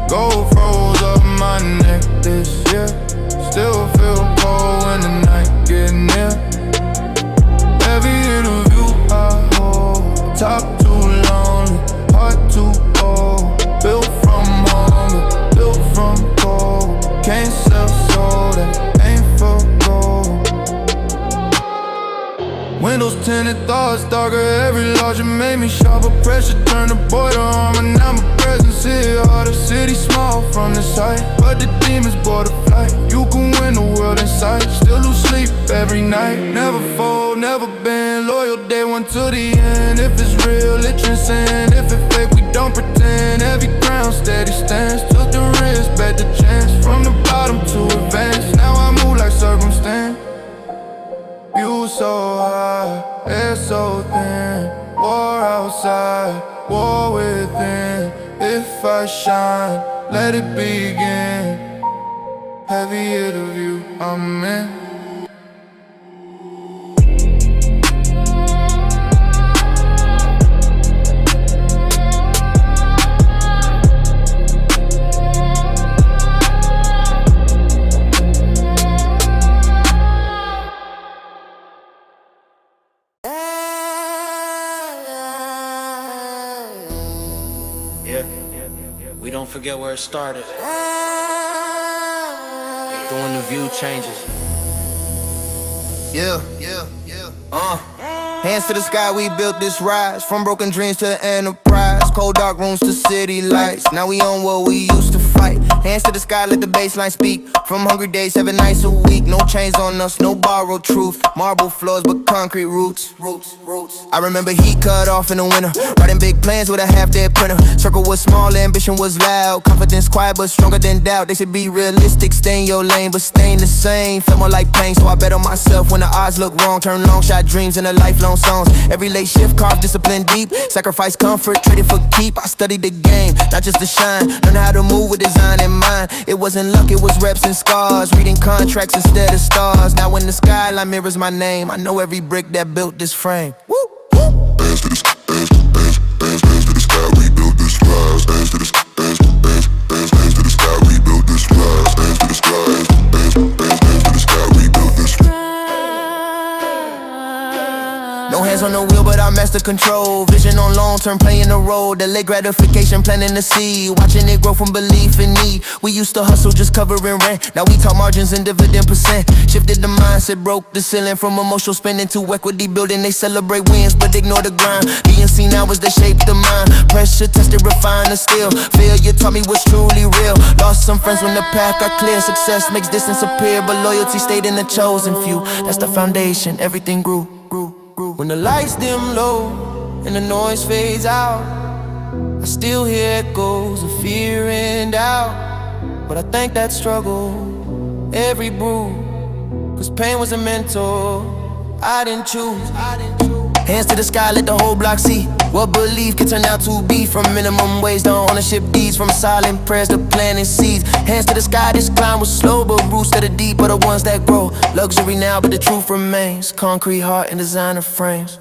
Gold froze up my neck this year. Still feel cold when the night get near. Heavy is the view I hold. Top too lonely, heart too old. Built from hunger, built from cold. Can't sell soul that ain't for gold. Windows
tinted thoughts darker. Every larger made me sharper. Pressure turned the boy to armor. Now my presence here harder. City small from the sight, but the demons board a flight. You can win the world in sight. Still lose sleep every night. Never fold, never been loyal. Day one to the end. If it's real, it transcends. If it's fake, we don't pretend. Every ground steady stands. Took the risk, bet the chance. From the bottom to advance. Now I move like circumstance. You so high, air so thin. War outside, war within. If I shine, let it begin. Heavy hit of you, I'm in.
We don't forget where it started. When the view changes. Hands to the sky, we built this rise. From broken dreams to enterprise. Cold dark rooms to city lights. Now we on what we used to fight. Hands to the sky, let the baseline speak. From hungry days, 7 nights a week. No chains on us, no borrowed truth. Marble floors, but concrete roots. I remember heat cut off in the winter. Writing big plans with a half-dead printer. Circle was small, ambition was loud. Confidence quiet, but stronger than doubt. They should be realistic, stay in your lane, but staying the same. Felt more like pain, so I bet on myself when the odds look wrong. Turn long shot dreams into lifelong songs. Every late shift, carved discipline deep. Sacrifice comfort, traded for keep. I studied the game, not just to shine. Learned how to move with design in mind. It wasn't luck, it was reps and scars. Reading contracts instead of stars. Now when the skyline mirrors my name, I know every brick that built this frame. Woo!
Hands to the sky, hands to the sky, we built this rise. Hands to the sky, hands to the sky, we built this rise. Hands to the sky, hands to the sky, we built this rise.
No hands on the wheel, but I master control. Vision on long term, playing the role. Delayed gratification, planting the seed. Watching it grow from belief in need. We used to hustle, just covering rent. Now we talk margins and dividend percent. Shifted the mindset, broke the ceiling. From emotional spending to equity building. They celebrate wins, but ignore the grind. Being seen now is they shape the mind. Pressure tested, refine the skill. Failure taught me what's truly real. Lost some friends when the path got clear. Success makes distance appear, but loyalty stayed in the chosen few. That's the foundation, everything grew. When the lights dim low and the noise fades out, I still hear echoes of fear and doubt. But I thank that struggle, every brew, cause pain was a mentor I didn't choose. Hands to the sky, let the whole block see what belief can turn out to be. From minimum wage to ownership deeds. From silent prayers to planting seeds. Hands to the sky, this climb was slow, but roots that are deep are the ones that grow. Luxury now, but the truth remains. Concrete heart and designer frames.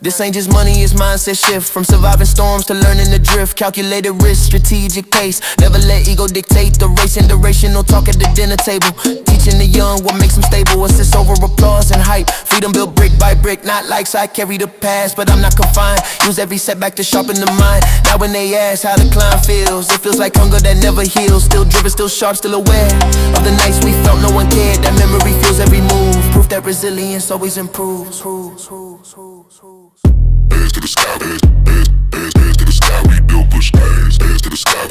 This ain't just money, it's mindset shift. From surviving storms to learning the drift. Calculated risk, strategic pace. Never let ego dictate the race and duration. No talk at the dinner table. Teaching the young what makes them stable. Assist over applause and hype. Freedom built brick by brick, not likes. I carry the past, but I'm not confined. Use every setback to sharpen the mind. Now when they ask how the climb feels, it feels like hunger that never heals. Still driven, still sharp, still aware of the nights we felt no one cared. That memory feels every move. Proof that resilience always improves.
Hands to the sky, hands to the sky, we built push. Hands to the sky,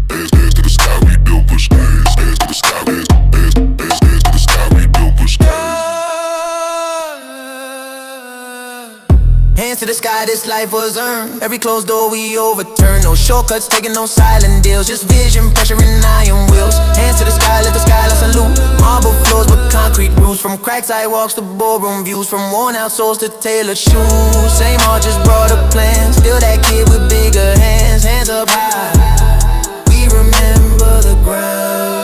hands to the sky, we built push. Hands to the sky, hands to the sky, we built push.
Hands to the sky, this life was earned. Every closed door we overturn. No shortcuts, taking no silent deals. Just vision, pressure and iron wheels. Hands to the sky, let the skyline salute. Marble floors with concrete roofs. From cracked sidewalks to ballroom views. From worn out souls to tailored shoes. Same heart, just broader plans. Still that kid with bigger hands. Hands up high, we remember the ground.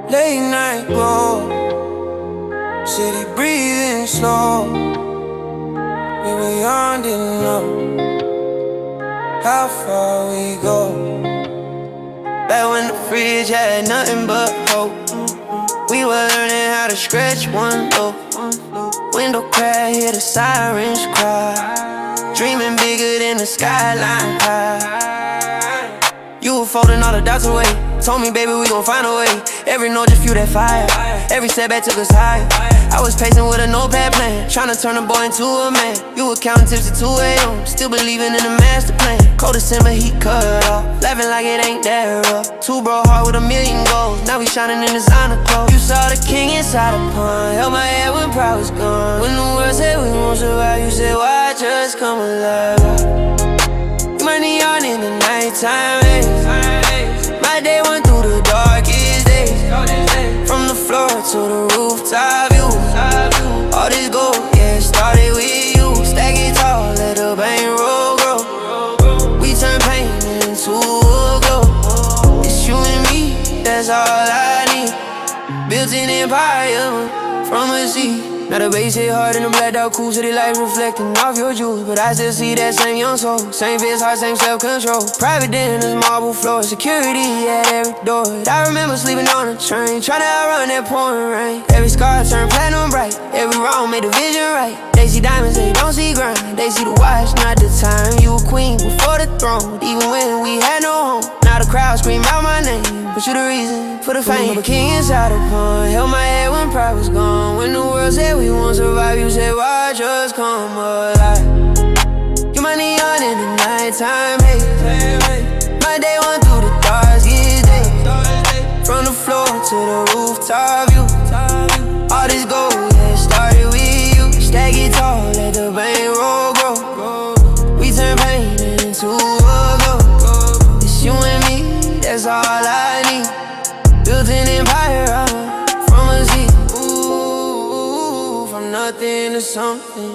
Late night glow, city breathing slow. We were young, didn't know how far we go. Back when the fridge had nothing but hope. We were learning how to scratch one low. Window crack, hear the sirens cry. Dreaming bigger than the skyline high. You were folding all the dots away. Told me, baby, we gon' find a way. Every note just fuel that fire. Every setback took us higher. I was pacing with a notepad plan, tryna turn a boy into a man. You were counting tips at 2 a.m., still believing in the master plan. Cold December, heat cut off, laughing like it ain't that rough. Two bro heart with a million goals, now we shining in designer clothes. You saw the king inside the pond, held my head when pride was gone. When the world said we won't survive, you said why just come alive. You my neon in the nighttime haze. My day went through the darkest days. From the floor to the rooftop view. All this gold, yeah, it started with you. Stack it tall, let the bankroll grow. We turn pain into a glow. It's you and me, that's all I need. Built an empire from a sea. Now the bass hit hard in the blacked out cool city light reflecting off your jewels. But I still see that same young soul, same fist heart, same self-control. Private dinners, marble floors, security at every door. I remember sleeping on a train, trying to outrun that pouring rain. Every scar turned platinum bright, every wrong made the vision right. They see diamonds, they don't see grind. They see the watch, not the time. You a queen before the throne, even when we had no home. Now the crowd scream out my name, but you the reason for the fame. I'm a king inside the pond, held my head when pride was gone. When the world said we won't survive, you said why just come alive. You my neon in the nighttime haze. My day went through the darkest days. From the floor to the rooftop view. All this gold, yeah, it started with you. Stack it tall, let the bankroll grow. We turn pain into a glow. It's you and me, that's all I need. Built an empire from a sea. Ooh, from nothing to something.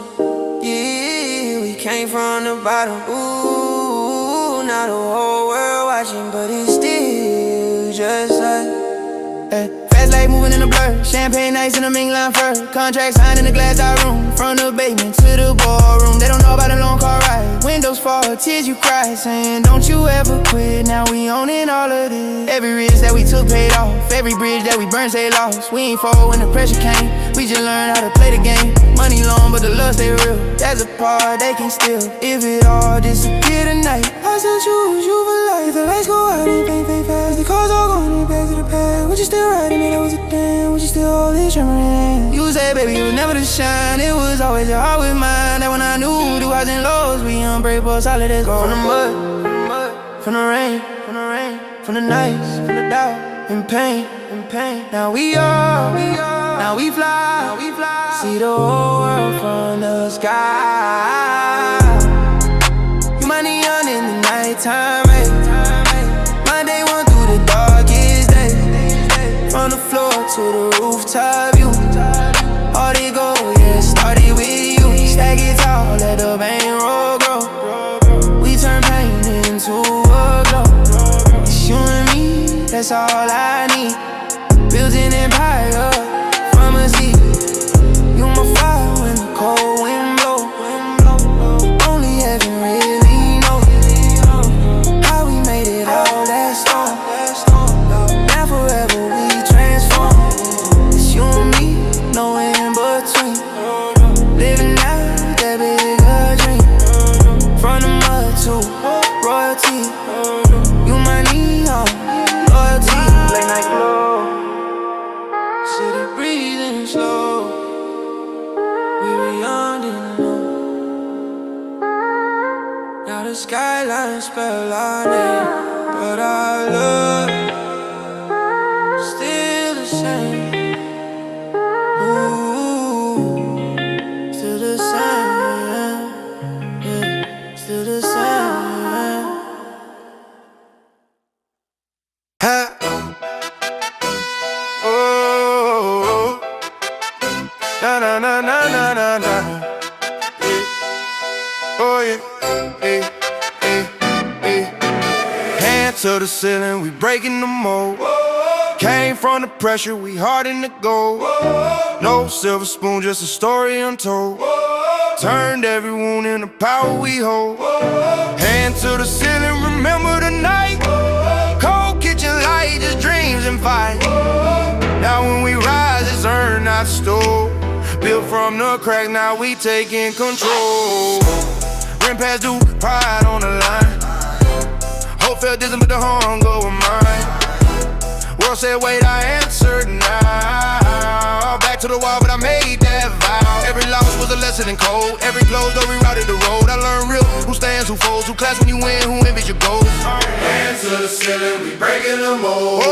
Yeah, we came from the bottom. Ooh, now the whole world watching, but it's still just us. Fast life moving in the blur. Champagne nights in the mink line fur. Contract signed in the glass out room. From the basement to the ballroom. They don't know about a long car ride. Windows fall, tears you cry. Saying don't you ever quit. Now we owning all of this. Every risk that we took paid off. Every bridge that we burned stay lost. We ain't fall when the pressure came. We just learned how to play the game. Money long but the love stay real. That's a part they can steal. If it all disappear tonight, I still choose you for life. The lights go out and paint fast. The cars all gone back to the past. Would you still riding it? That was a damn. Would you still hold this trembling? You say, baby, you was never to shine. It was always your heart with mine. That when I knew the highs and lows, we unbreakable, solid as gold. From the mud, from the rain, from the nights, from the doubt and pain. Now we are, now we fly. See the whole world from the sky. You my neon in the nighttime, my day went through the darkest days. From the floor to the rooftop view. All they go, yeah, it started with you. Stack it tall, let the bankroll grow. We turn pain into a glow. It's you and me, that's all I need. Built an empire from a sea. You my fire when the cold wind blow. Only heaven really knows how we made it all that storm. Now forever we transform. It's you and me, no in between. Living out that bigger dream. From the mud to royalty. You my neon, loyalty. Late night glow. City breathing slow. We beyond it alone. Now the skyline spell our name, but our love still the same. Ooh, still the same. Yeah, still the same.
Ha. Oh, na na na na na na na. Yeah. Oh yeah, hey, hey, hey. Hands to the ceiling, we breaking the mold. Came from the pressure, we hardened to gold. No silver spoon, just a story untold. Turned every wound into power we hold. Hand to the ceiling, remember the night. Cold kitchen light, just dreams and fight. Now when we ride Steal from the cracks, now we taking control. Ran past Duke, pride on the line. Hope felt distant, but the hunger was mine. World said wait, I answered now. Back to the wall, but I made that vow. Every loss was a lesson in code. Every closed door rerouted the road. I learned real, who stands, who folds, who claps when you win, who envies your goals.
Hands to the ceiling, we breaking the mold.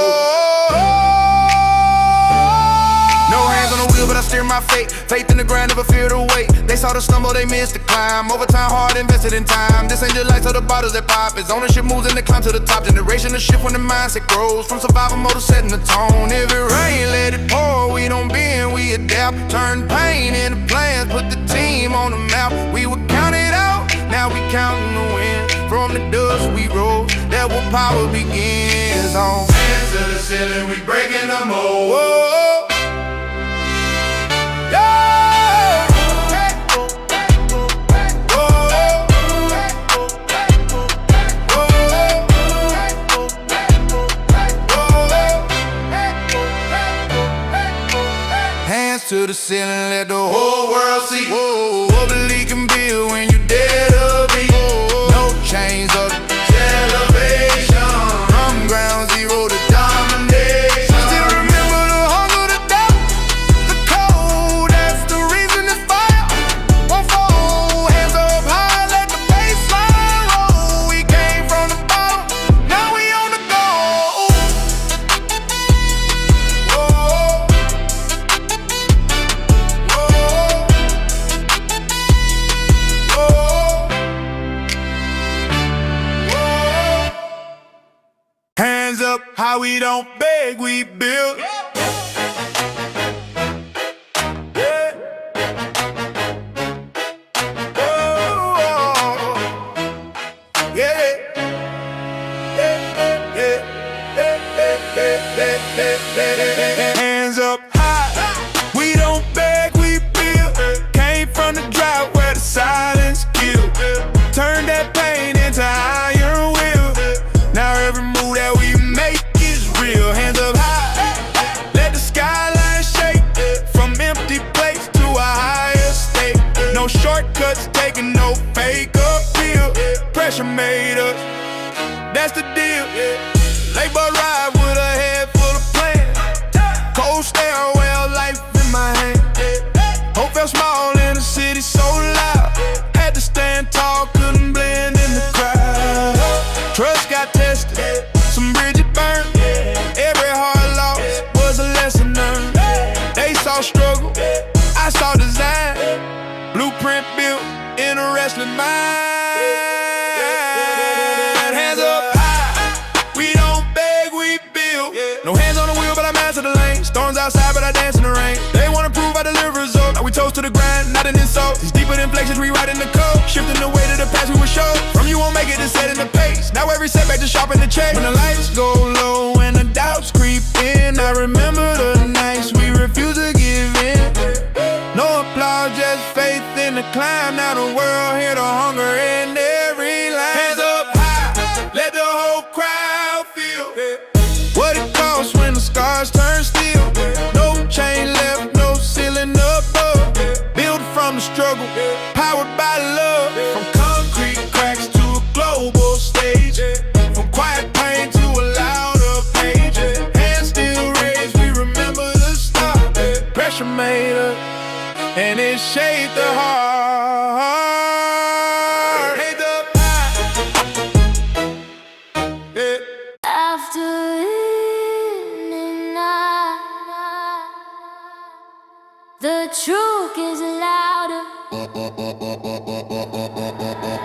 No hands on the wheel, but I steer my fate. Faith in the grind, never fear the weight. They saw the stumble, they missed the climb. Overtime hard, invested in time. This ain't just lights of the bottles that pop. It's ownership moves and the climb to the top. Generation of shift when the mindset grows. From survival mode to setting the tone. If it rain, let it pour. We don't bend, we adapt. Turn pain into plans, put the team on the map. We would count it out, now we counting the win. From the dust we rose, that what power begins on.
Hands to the ceiling, we breaking the mold.
Whoa. To the ceiling, let the whole world see. Whoa, what belief can build when you dare to be. No chains of elevation. From ground zero to domination. Still remember the hunger, the doubt, the cold. That's the reason this fire won't fall. Hands up high, let the baseline roll. We came from the bottom, now we on the go. Whoa. Hands up, how we don't beg, we build. Yeah. Oh, yeah. Hands up high, we don't beg, we build. Came from the drought where the silence killed. Turn that pain into iron will. Now every move that we make is real. Hands up high, let the skyline shake. From empty plates to a higher state. No shortcuts taking, no fake appeal. Pressure made us, that's the deal. Labor ride with a head full of plans. Cold stairwell, life in my hand. Hope felt small in a city so loud. Had to stand tall, couldn't blend in the crowd. Trust got tested, some bridges burned. Every hard loss was a lesson learned. They saw struggle, I saw design. Blueprint built in a wrestling mind. Hands up high, we don't beg, we build. No hands on the wheel, but I master the lane. Storms outside, but I dance in the rain. They wanna prove I deliver results. Now we toast to the grind, not an insult. These deeper than flexes, rewriting the code. Shifting the way to the past we were showed. From you won't make it to setting the pace. Now every setback just sharpen the check. When the lights go low and the doubts creep in, I remember the nights we refused to give in. No applause, just faith in the climb. Now the world hear the hunger in every line. Hands up high, let the whole crowd feel what it costs when the scars turn steel. No chain left, no ceiling above. Built from the struggle, powered by love. From concrete cracks to a global stage. From quiet pain to a louder page. Hands still raised, we remember the start. Pressure made us, and it shaped the heart. Hands up high. Yeah.
After evening night, the truth is louder.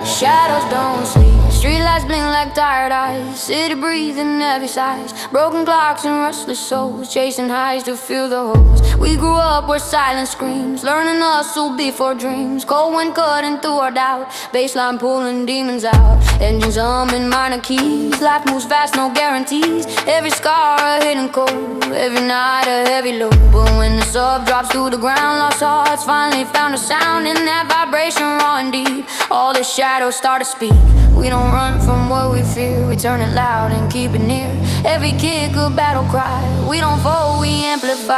Shadows don't sleep, streetlights blink like tired eyes. City breathing heavy sighs, broken clocks and restless souls, chasing highs to fill the holes. We grew up where silence screams, learning hustle before dreams. Cold wind cutting through our doubt, baseline pulling demons out. Engines humming minor keys, life moves fast, no guarantees. Every scar a hidden code, every night a heavy load. But when the sub drops to the ground, lost hearts finally found a sound in that vibration raw and deep. All the shadows start to speak. We don't run from what we fear, we turn it loud and keep it near. Every kick a battle cry, we don't fold, we amplify.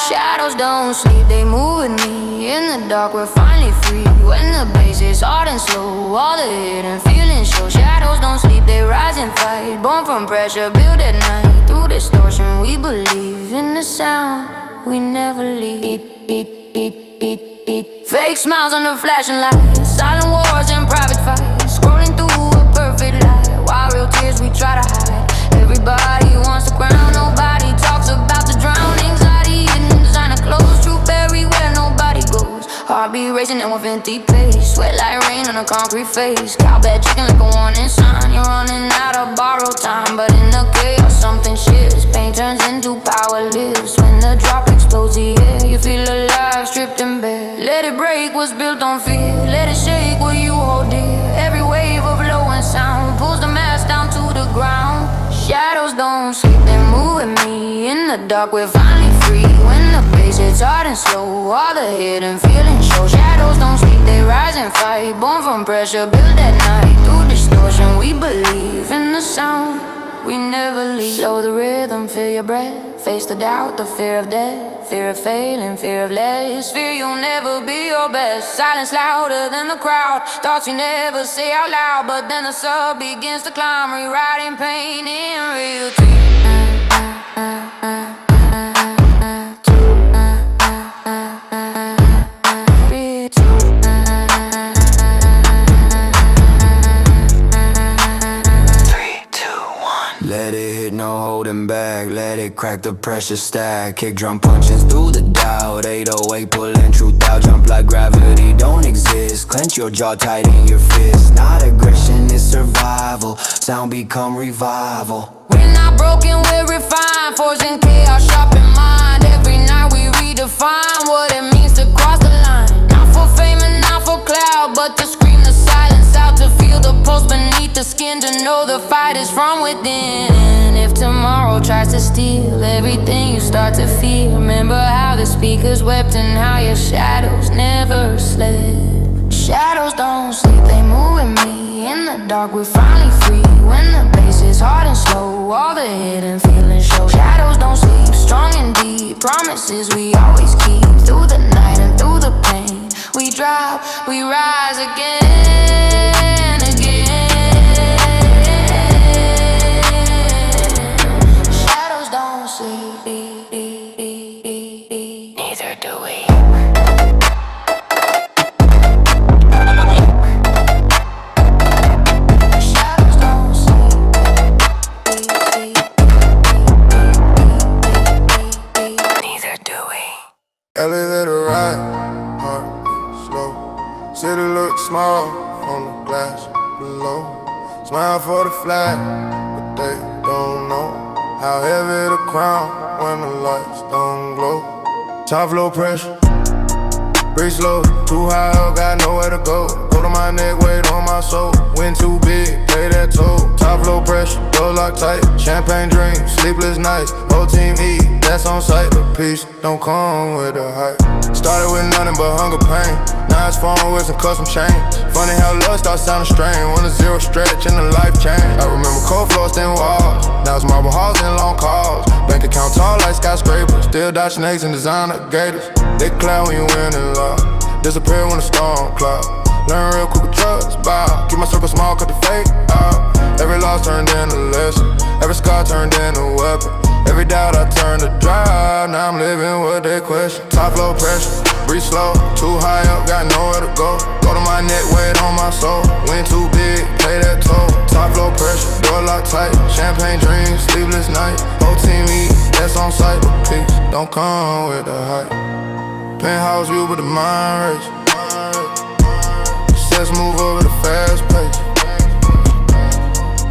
Shadows Shadows don't sleep, they move with me. In the dark, we're finally free. When the bass is hard and slow, all the hidden feelings show. Shadows don't sleep, they rise and fight. Born from pressure, built at night. Through distortion, we believe in the sound. We never leave. Fake smiles under flashing lights, silent wars and private fights. Scrolling through a perfect light, while real tears we try to hide. Everybody wants the crown, nobody talks about the drown. Anxiety hidden, designer clothes, truth everywhere, nobody goes. Heartbeat racing at 150 pace, sweat like rain on a concrete face. Cowbell chicken like a warning sign. You're running out of borrowed time, but in the chaos something shifts. Pain turns into power lives. When the drop explodes the air, you feel alive, stripped and bare. Let it break what's built on fear. Let it shake what you hold dear. Every wave of low and sound pulls the mass down to the ground. Shadows don't sleep, they move with me. In the dark, we're finally free. When the bass hits hard and slow, all the hidden feelings show. Shadows don't sleep, they rise and fight. Born from pressure, built at night. Through distortion, we believe in the sound. We never leave. Slow the rhythm, feel your breath. Face the doubt, the fear of death. Fear of failing, fear of less. Fear you'll never be your best. Silence louder than the crowd. Thoughts you never say out loud. But then the sub begins to climb, rewriting pain in real time.
Let it hit, no holding back. Let it crack the pressure stack. Kick drum punches through the doubt. 808 pulling truth out. Jump like gravity don't exist. Clench your jaw tight in your fist. Not aggression, it's survival. Sound become revival.
We're not broken, we're refined. Forcing chaos, sharp in mind. Every night we redefine what it means to cross the line. Not for fame and not for cloud, but to scream the silence out. To feel the pulse beneath the skin. To know the fight is from within. If tomorrow tries to steal everything you start to feel, remember how the speakers wept and how your shadows never slept. Shadows don't sleep, they move with me. In the dark, we're finally free. When the bass is hard and slow, all the hidden feelings show. Shadows don't sleep, strong and deep. Promises we always keep. Through the night and through the pain, we drop, we rise again, again. Shadows don't sleep, neither do we.
Elevator ride, hard, slow. City look small on the glass below. Smile for the flag, but they don't know how heavy the crown when the lights don't glow. Top flow pressure, breathe slow. Too high up, got nowhere to go. Go to my neck, weight on my soul. Win too big, pay that toll. Top flow pressure, doors locked tight. Champagne dreams, sleepless nights. Whole team eat, that's on sight. But peace don't come with the hype. Started with nothing but hunger pain. Now it's phone with some custom chains. Funny how love starts sounding strange when the zero stretch and the life change. I remember cold floors, thin walls. Now it's marble halls and long calls. Bank account tall like skyscrapers. Still dodge snakes and designer gators. They cloud when you win and love. Disappear when the storm cloud. Learn real quick with trust, bow. Keep my circle small, cut the fake out. Every loss turned into a lesson. Every scar turned into a weapon. Every doubt I turned to drive. Now I'm living what they question. Top low pressure, breathe slow. Too high up, got nowhere to go. Go to my neck, weight on my soul. Win too big, pay that toll. Top low pressure, door locked tight. Champagne dreams, sleepless night. Whole team eat, that's on sight. But peace don't come with the hype. Penthouse view with the mind race. Sets move over the fast pace.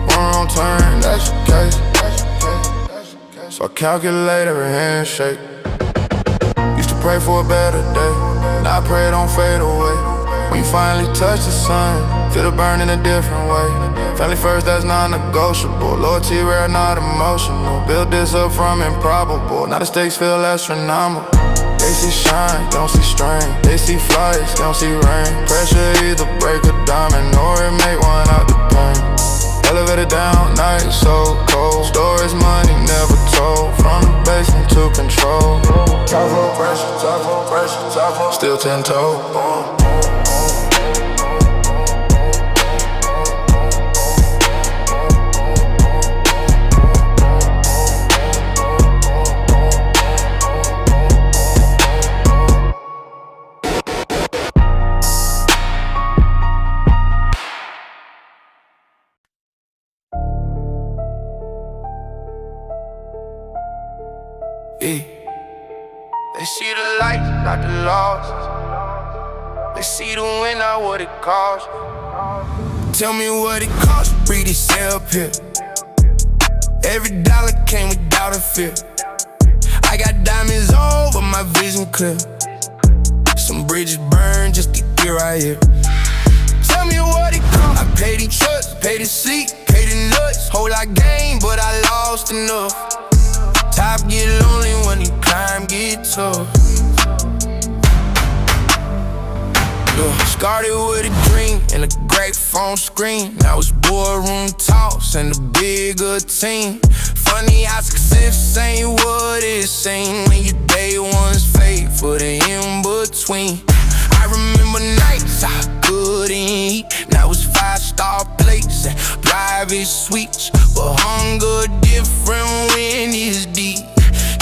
One wrong turn, that's your case. So I calculate every handshake. Used to pray for a better day. Now I pray it don't fade away. When you finally touch the sun, feel it burn in a different way. Family first, that's non-negotiable. Loyalty rare, not emotional. Build this up from improbable. Now the stakes feel astronomical. They see shine, don't see strain. They see flights, don't see rain. Pressure either break a diamond or it make one out the pain. Elevator down, night so cold. Stories money never told. From the basement to control. Top low pressure,
10 toe.
They see the light, not the loss. They see the win, not what it costs. Tell me what it costs to breathe this air up here. Every dollar came without a fear. I got diamonds over my vision clear. Some bridges burned just to get right here. Tell me what it costs. I paid the trust, paid the sleep, paid the nuts. Whole lot gain, but I lost enough. Top get lonely when the climb get tough. Started with a dream and a great phone screen. Now it's boardroom talks and a bigger team. Funny how success ain't what it seems when your day one's fade for the in-between. I remember nights I couldn't eat. Now it's 5-star plates and private suites, but hunger different when it's deep.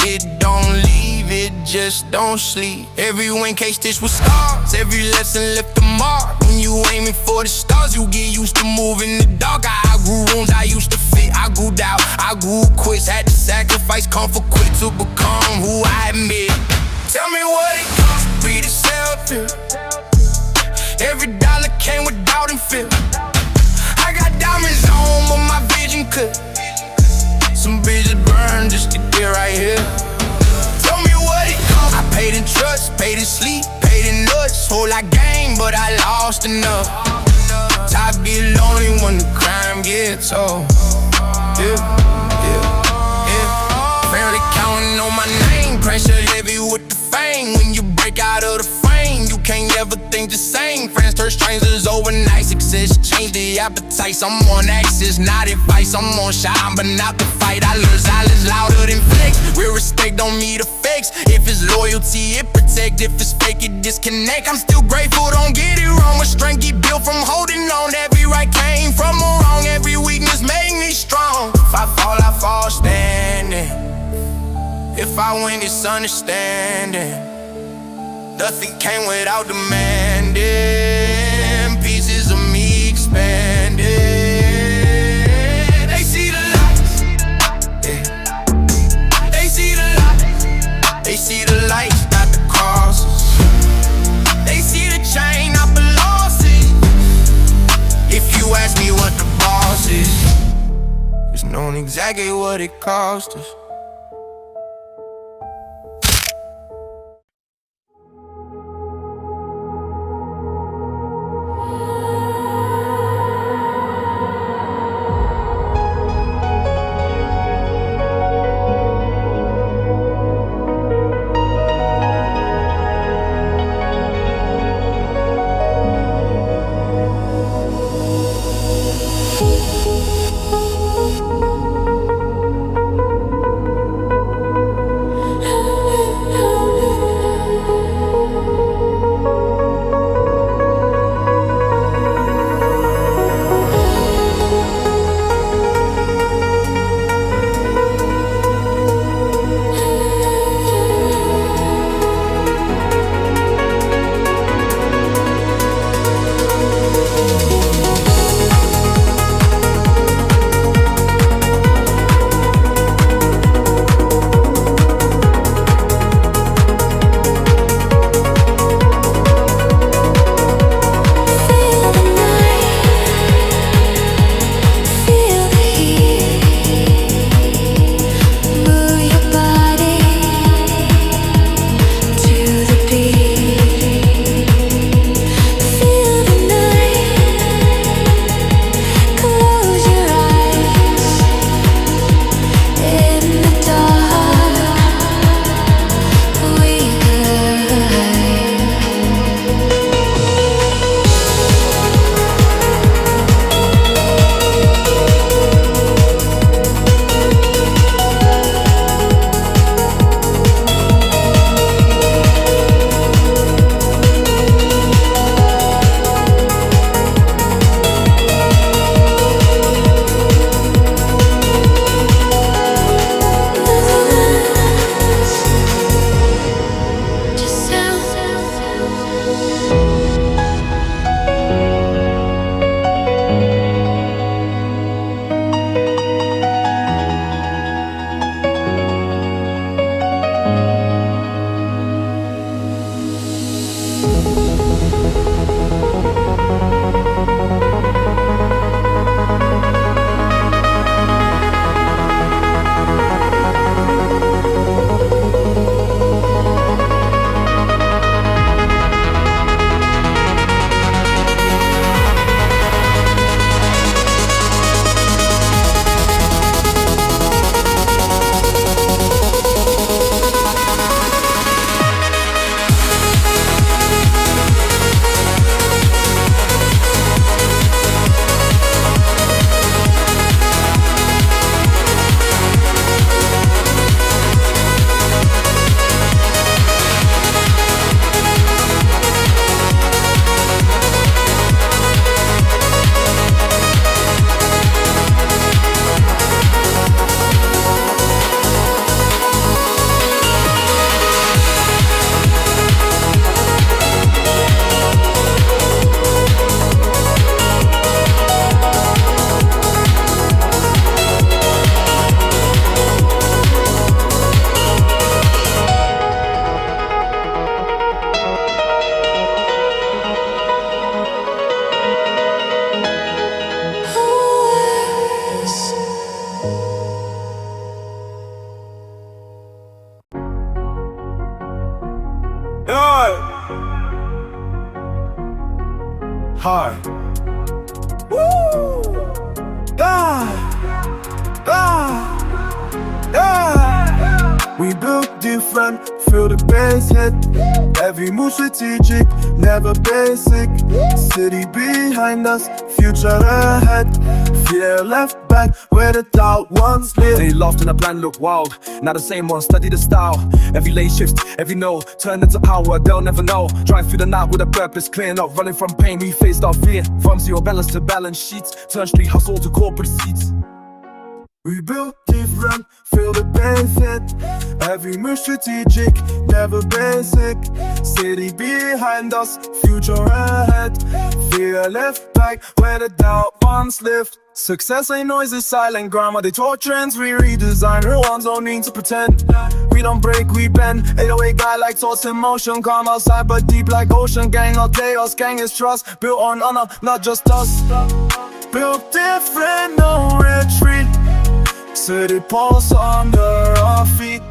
It don't leave, it just don't sleep. Every win case stitched with scars, every lesson left a mark. When you aiming for the stars, you get used to moving the dark. I grew rooms I used to fit, I grew doubt, I grew quits. Had to sacrifice comfort quick to become who I admit. Tell me what it costs to be the self here. Every dollar came with doubt and fear. I got diamonds on, but my vision clear. Some bridges burned just to get right here. Tell me what it costs. I paid in trust, paid in sleep, paid in nuts. Whole lot gain, but I lost enough. Top get lonely when the crime gets old. Barely counting on my name, pressure heavy with the fame. When you break out of the frame, you can't ever think the same. Friends turn strangers overnight. Success change the appetites. I'm on axis, not advice. I'm on shine, but not the fight. I learn silence louder than flex. Real respect don't need effects. If it's loyalty, it protect. If it's fake, it disconnect. I'm still grateful, don't get it wrong. My strength get built from holding on. Every right came from a wrong. Every weakness made me strong. If I fall standing. If I win, it's understanding. Nothing came without demanding. Pieces of me expanding. They see the lights, yeah. They see the lights. They see the lights, not the crosses. They see the chain, not the losses. If you ask me what the boss is, it's known exactly what it cost us.
hard. Woo! Ah! Ah! Ah! We built different, feel the bass hit. Every move strategic, never basic. City behind us, future ahead. Fear left back where the doubt once lived.
They laughed and the plan looked wild. Now the same one, study the style. Every lane shift, every no, turn into power, they'll never know. Drive through the night with a purpose, clear, not running from pain. We faced our fear, from zero balance to balance sheets. Turn street hustle to corporate seats.
We built different, feel the bass hit. Every move strategic, never basic. City behind us, future ahead. Fear left back where the doubt once lived. Success ain't noise, it's silent grammar. They taught trends, we redesign. Real ones don't need to pretend. We don't break, we bend. 808 guy like thoughts in motion. Calm outside but deep like ocean. Gang not chaos, gang is trust. Built on honor, not just us. Built different, no retreat. City pulse under our feet.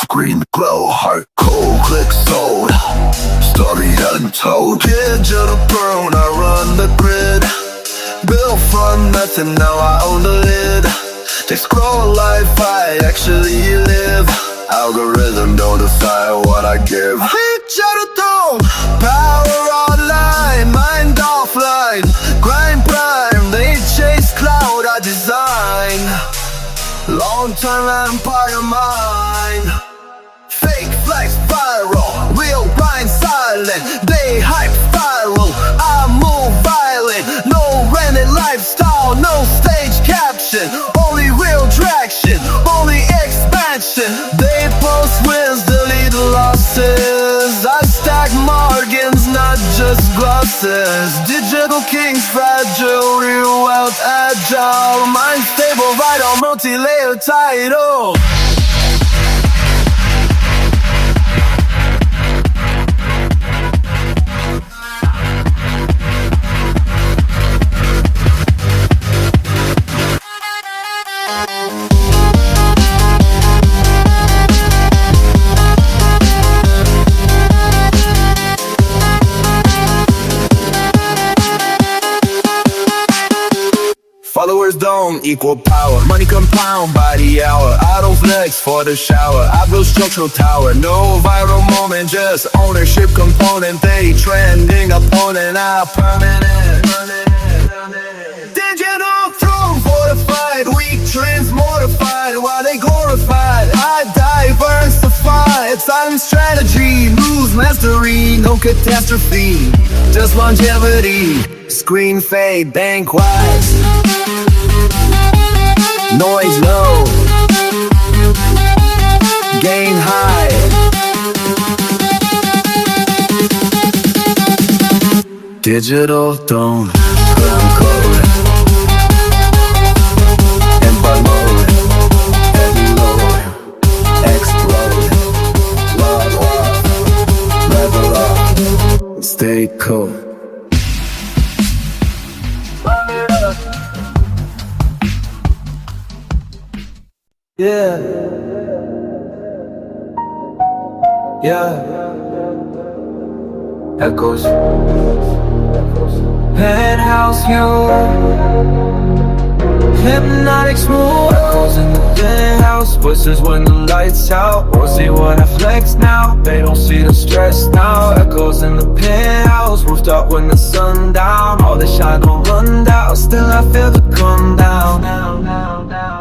Green glow, heart cold, click sold. Story untold. Digital burn, I run the grid. Built from nothing, now I own the lid. They scroll life, I actually live. Algorithm don't decide what I give. Digital power online, mind offline. Grind prime, they chase cloud, I design. Long-term empire mine. Fake flex viral, real grind silent. They hype viral, I move violent. No rented lifestyle, no stage caption. Only real traction, only expansion. They post wins, delete losses. I stack margins, not just glosses. Digital kings, fragile, real wealth agile. Mind stable, vital, multi-layer title. Followers don't equal power. Money compound by the hour. I don't flex for the shower. I build structural tower. No viral moment, just ownership component. They trending opponent. I permanent. Digital throne fortified. Weak trends mortified while they glorified. I diversify. Silent strategy. Lose mastery. No catastrophe. Just longevity. Screen fade, bank wise. Noise low, gain high. Digital throne, ground code, empire mode, heavy load, explode, log off, level up, stay cool. Yeah. Echoes. Penthouse view. Hypnotic smooth. Echoes in the penthouse. Voices when the lights out. Or see what I flex now. They don't see the stress now. Echoes in the penthouse. Rooftop when the sun down. All the shine don't run down. Still I feel the come down.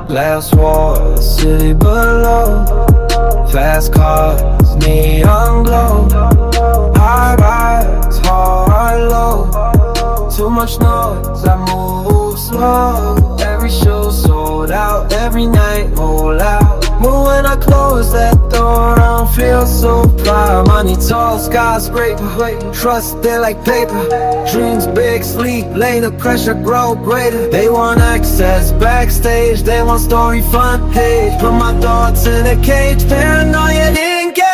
Glass wall, the city below. Fast cars, neon glow. High rise, hard low. Too much noise, I move slow. Every show
close that door, I don't feel so fly. Money tall, skyscraper, trust they like paper. Dreams big, sleep late, the pressure grow greater. They want access backstage, they want story front page. Put my thoughts in a cage, paranoia didn't get.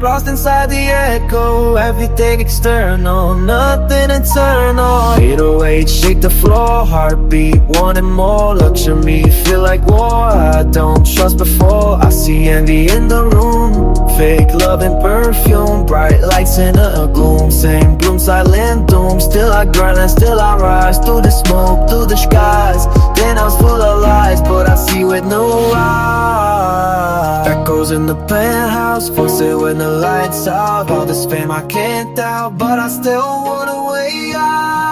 Lost inside the echo, everything external, nothing internal. 808, shake the floor, heartbeat, wanting more luxury, feel like war. I don't trust before I see envy in the room. Fake love and perfume, bright lights in a gloom. Same bloom, silent doom. Still I grind and still I rise through the smoke, through the skies. Then I was full of lies, but I see with no eyes. Echoes in the penthouse, force it when the lights out. All this fame I can't doubt, but I still want a way out.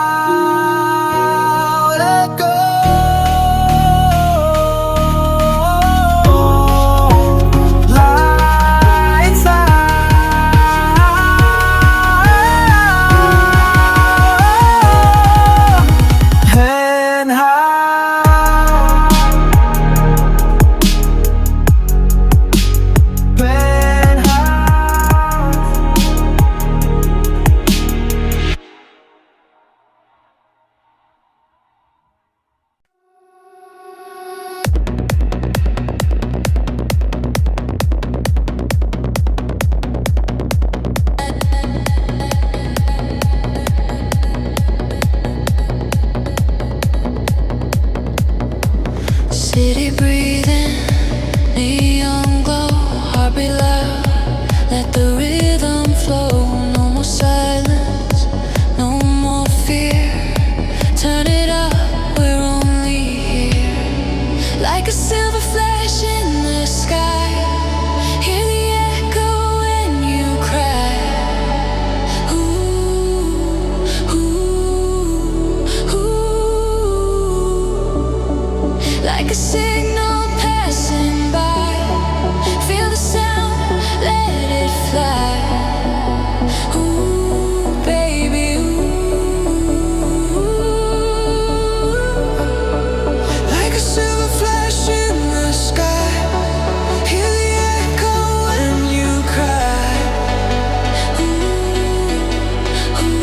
Let go. Lights out. And
City breathing, neon glow, heartbeat loud, let the rhythm flow. No more silence, no more fear. Turn it up, we're only here. Like a silver flash in the sky, hear the echo when you cry. Ooh, ooh, ooh. Like a signal passing by, feel the sound, let it fly. Ooh, baby, ooh. Like a silver flash in the sky, hear the echo when you cry. Ooh, ooh.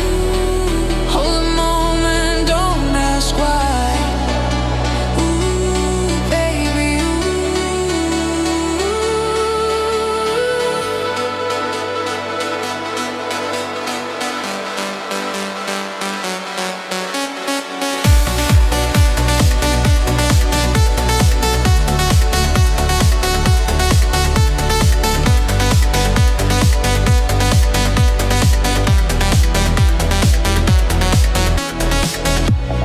Hold the moment, don't ask why.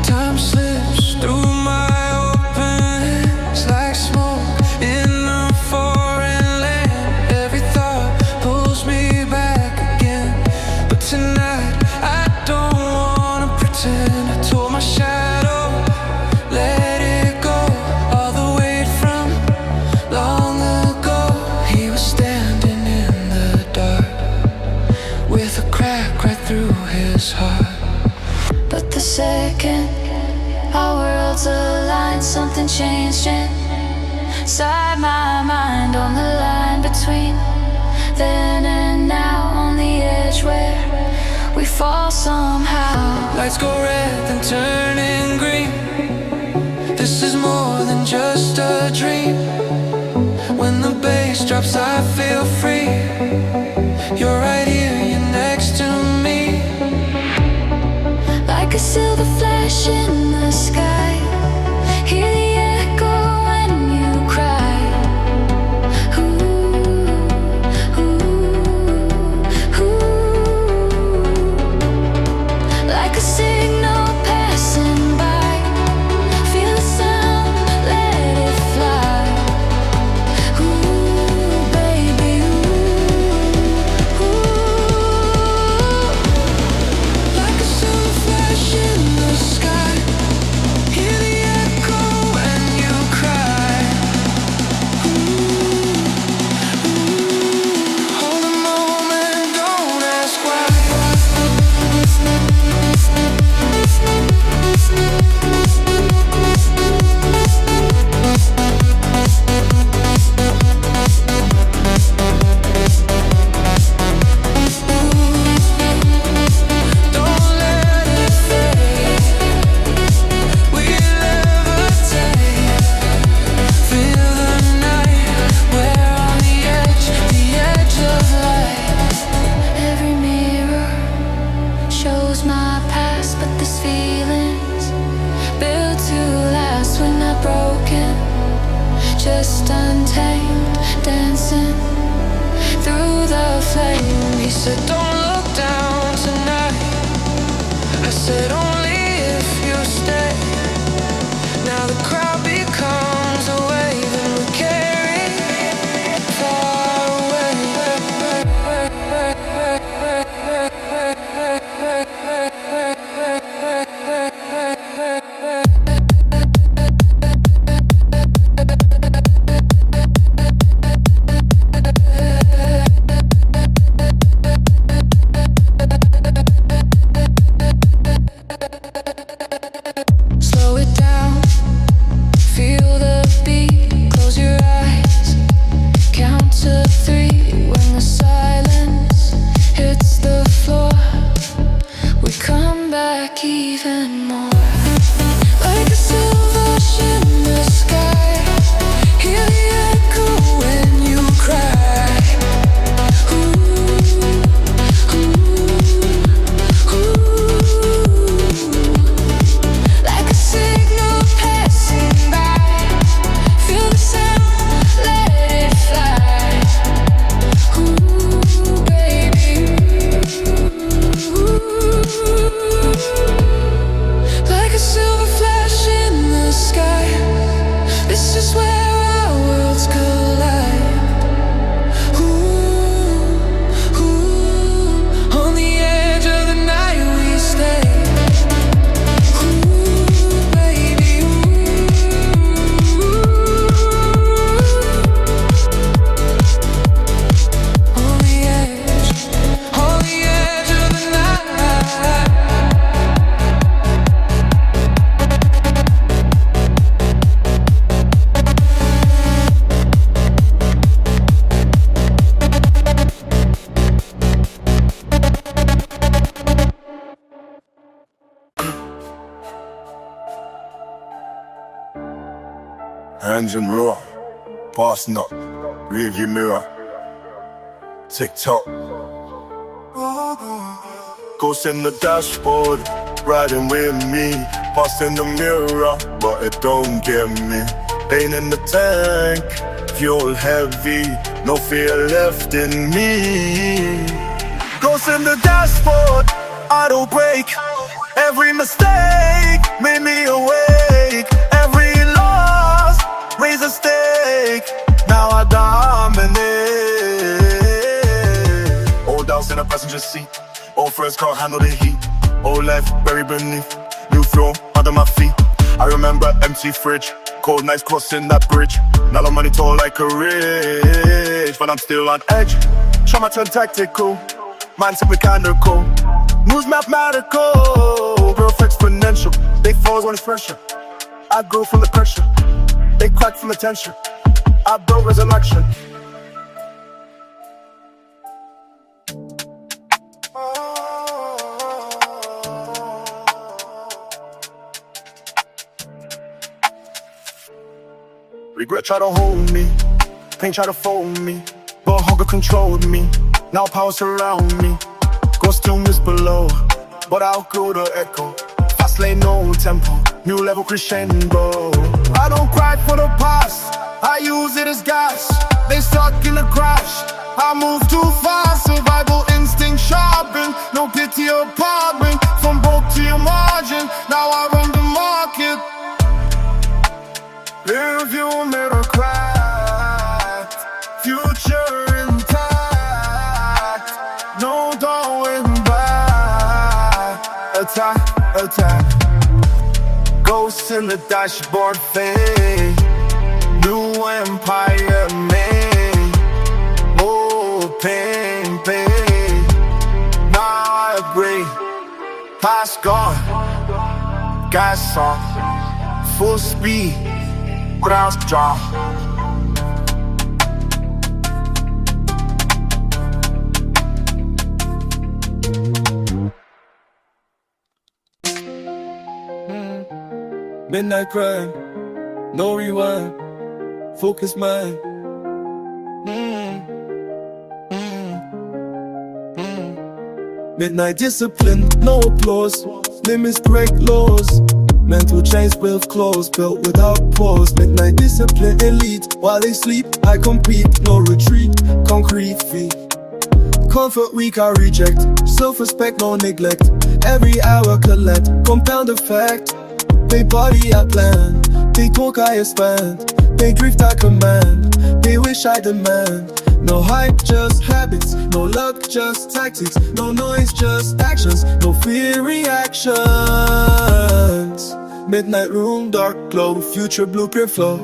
Time slips through my open hands like smoke in a foreign land. Every thought pulls me back again, but tonight I don't wanna pretend. I told my shadow, let it go. All the weight from long ago. He was standing in the dark with a crack right through his heart. But the second our worlds aligned, something changed inside my mind. On the line between then and now, on the edge where we fall somehow. Lights go red, then turning green. This is more than just a dream. When the bass drops, I feel free. You're right here, you're next to me. Like a silver flash in the sky, hear the echo when you cry. Ooh, ooh, ooh. Like a signal passing by, feel the sound, let it fly. Ooh, baby, ooh. just untamed, dancing through the flame. He said, don't look down tonight. I said, only if you stay. Now the crowd becomes a wave and we carry far away. Slow it down, feel the beat, close your eyes, count to 3. When the silence hits the floor, we come back even more. Like a silver shimmer sky, hear the echo when you cry. Ooh, ooh, ooh. Like a signal passing by, feel the sound, let it fly. Ooh, baby, ooh. Like a silver flash in the sky, this is where our worlds collide. Ooh, ooh. On the edge of the night we stay. Ooh, baby, ooh. On the edge of the night.
Hands in mirror, pass not, rearview mirror, tick tock. Ghost in the dashboard, riding with me, past in the mirror, but it don't get me. Pain in the tank, fuel heavy, no fear left in me. Ghost in the dashboard, I don't break. Every mistake made me awake. Every loss raise a stake. Now I dominate. Old down in the passenger seat. Old friends can't handle the heat. Old life buried beneath. New floor under my feet. I remember empty fridge. Cold nights crossing that bridge. Now the money tall like a ridge, but I'm still on edge. Trauma turned tactical. Mindset mechanical. Moves mathematical. Growth exponential. They falls when it's pressure. I grow from the pressure. They crack from the tension. I build resurrection. Regret try to hold me, pain try to fold me, but hunger controlled me. Now power surround me. Go stillness below, but I'll go the echo. Fast lane, no tempo, new level crescendo. I don't cry for the past, I use it as gas. They stuck in a crash, I move too fast. Survival instinct sharpened, no pity or pardon. From broke to your margin, now I run the market. If you made a crack, future intact, no going back. Attack, attack. Ghosts in the dashboard fade. New empire made. Oh, pain, pain. Now I upgrade. Past gone, gas off, full speed. Grounds drop.
Midnight crime, no rewind, focus mind. Midnight discipline, no applause, limits break laws.
Mental chains with claws, built without pause. Midnight discipline elite, while they sleep I compete. No retreat, concrete feet. Comfort weak I reject, self-respect no neglect. Every hour collect, compound effect. They body I plan, they talk I expand. They drift I command, they wish I demand. No hype, just habits, no luck, just tactics. No noise, just actions, no fear reactions. Midnight room, dark glow, future blueprint flow.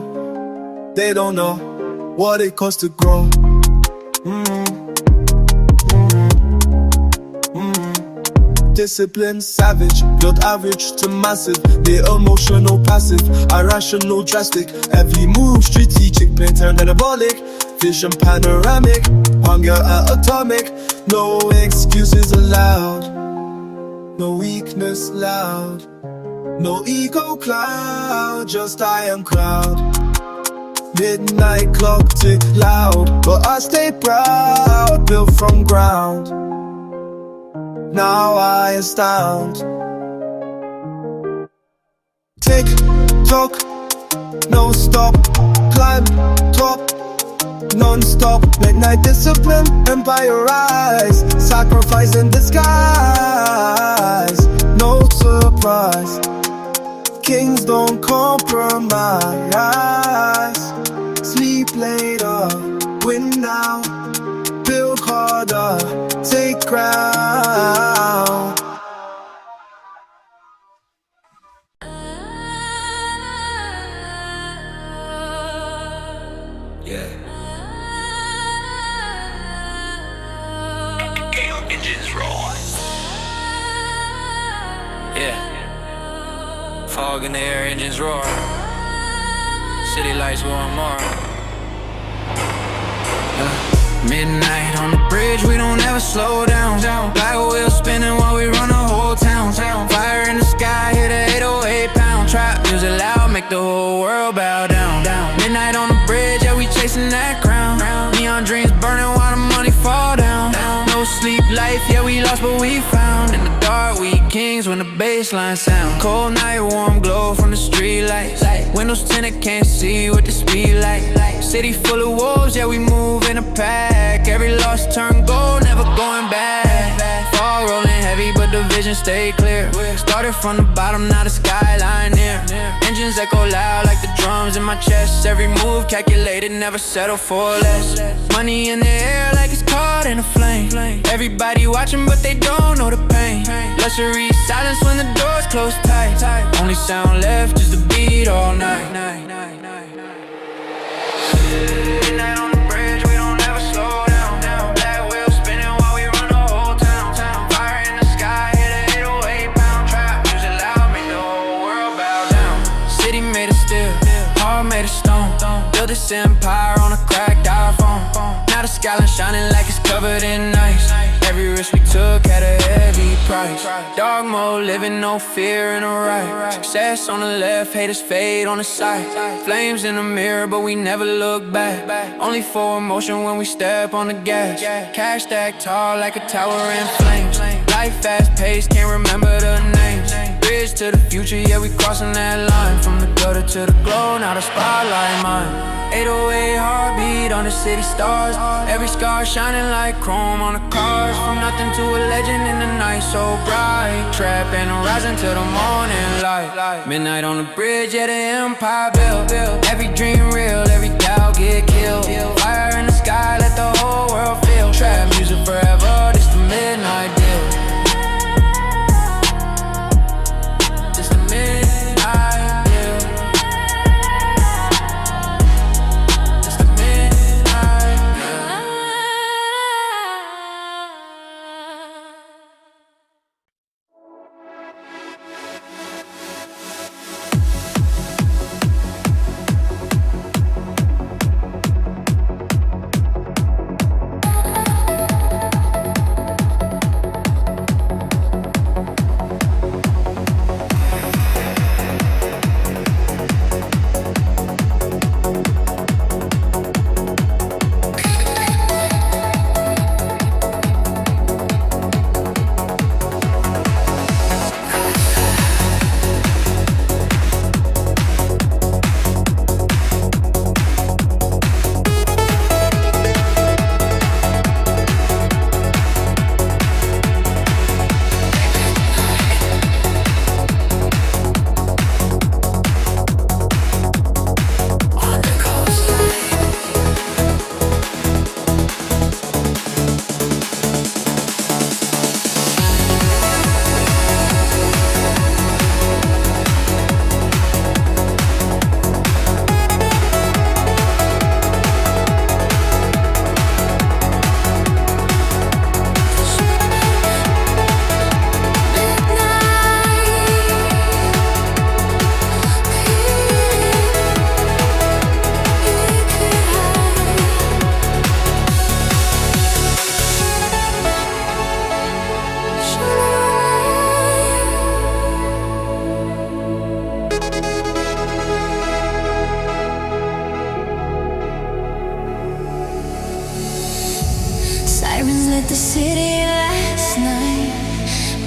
They don't know what it costs to grow. Discipline, savage, built average to massive. They emotional, passive, irrational, drastic. Every move strategic, brain turned anabolic. Vision panoramic, hunger at atomic. No excuses allowed, no weakness loud. No ego cloud, just I am crowd. Midnight clock tick loud, but I stay proud. Built from ground, now I astound. Tick tock, no stop. Climb top, non-stop. Midnight discipline, empire rise. Sacrifice in disguise, no surprise. Kings don't compromise. Sleep later, win now. Build harder, take ground.
Yeah. Engines roar. Yeah. Fog in the air, engines roar. City lights going more. Midnight on the bridge, we don't ever slow down. Black wheels spinning while we run the whole town. Fire in the sky, hit a 808 pound. Trap music loud, make the whole world bow down. Midnight on the bridge, yeah, we chasing that crown. Neon dreams burning while the money fall down. No sleep life, yeah, we lost but we found. In the dark, we kings when the bassline sound. Cold night, warm glow from the street lights. Windows tinted, can't see with the speed light. City full of wolves, yeah, we move in a pack. Every loss turn gold, never going back. Fog rolling heavy, but the vision stay clear. Started from the bottom, now the skyline near. Engines echo loud like the drums in my chest. Every move calculated, never settle for less. Money in the air like it's caught in a flame. Everybody watching, but they don't know the pain. Luxury silence when the doors close tight. Only sound left is the beat all night. Midnight on the bridge, we don't ever slow down. Black wheels spinning while we run the whole town. Fire in the sky, hit a 808 pound. Trap music loud, make the whole world bow down. City made of steel, heart made of stone. Build this empire on a cracked iPhone. Now the skyline shining like it's covered in ice. Every risk we took had a heavy price. Dog mode, living no fear in the right. Success on the left, haters fade on the side. Flames in the mirror, but we never look back. Only for emotion when we step on the gas. Cash stacked tall like a tower in flames. Life fast paced, can't remember the names. Bridge to the future, yeah, we crossing that line. From the gutter to the glow, now the spotlight mine. 808 heartbeat on the city stars. Every scar shining like chrome on the cars. From nothing to a legend in the night so bright. Trap and rising to the morning light. Midnight on the bridge, yeah, the empire built. Every dream real, every doubt get killed. Fire in the sky, let the whole world feel. Trap music forever, this the midnight deal. This the midnight deal. This the midnight deal.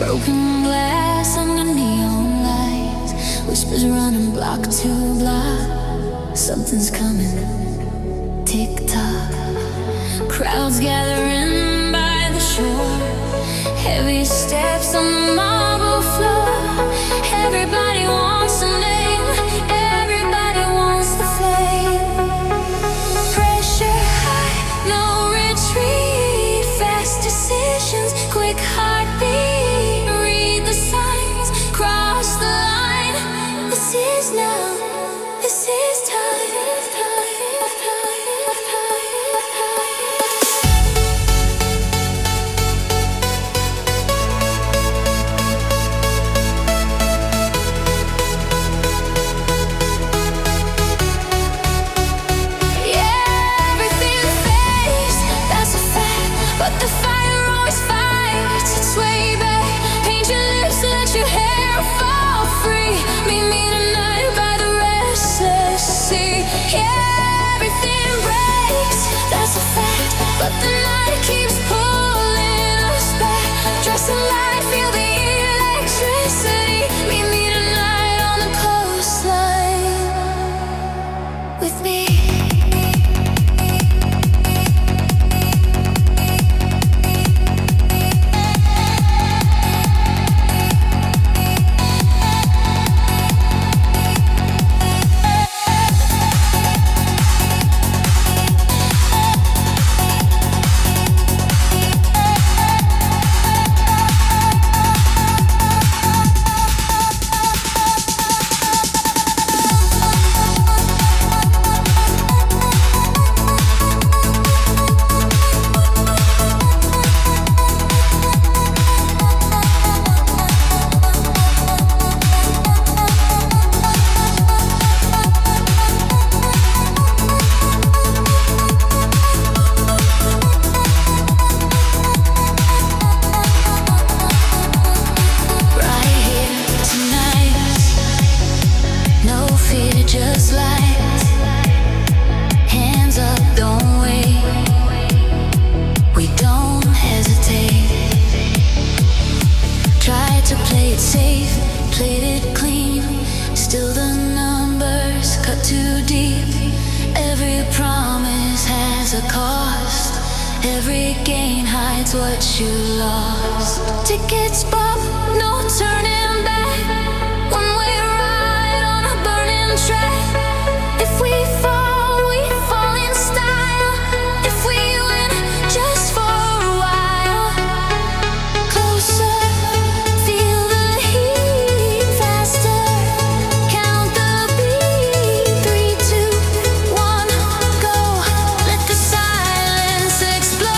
Broken glass under neon lights, whispers running block to block. Something's coming, tick tock. Crowds gathering by the shore, heavy steps on the marble floor. Everybody wants a name, everybody wants the flame. Pressure high, no retreat. Fast decisions, quick heartbeat. Read the signs, cross the line. This is now, this is time. The fire always fights its way back. Paint your lips, let your hair fall free. Meet me tonight by the restless sea. Yeah, everything breaks, that's a fact. But the night keeps pulling us back. Dress the light, feel the electricity. Meet me tonight on the coastline with me. Just light, hands up, don't wait. We don't hesitate. Tried to play it safe, played it clean. Still the numbers cut too deep. Every promise has a cost. Every gain hides what you lost. Tickets bought, no turning back. One way ride on a burning track. If we fall in style. If we win, just for a while. Closer, feel the heat. Faster, count the beat. 3, 2, 1, go. Let the silence explode.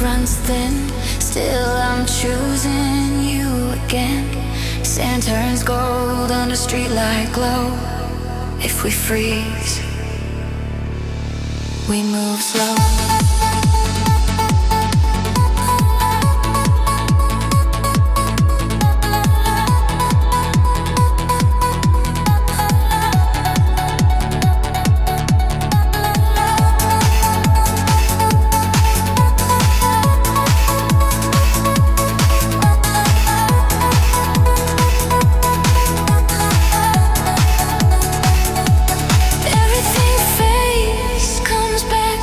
Runs thin, still I'm choosing you again. Sand turns gold under streetlight glow. If we freeze, we move slow. Everything fades, comes back.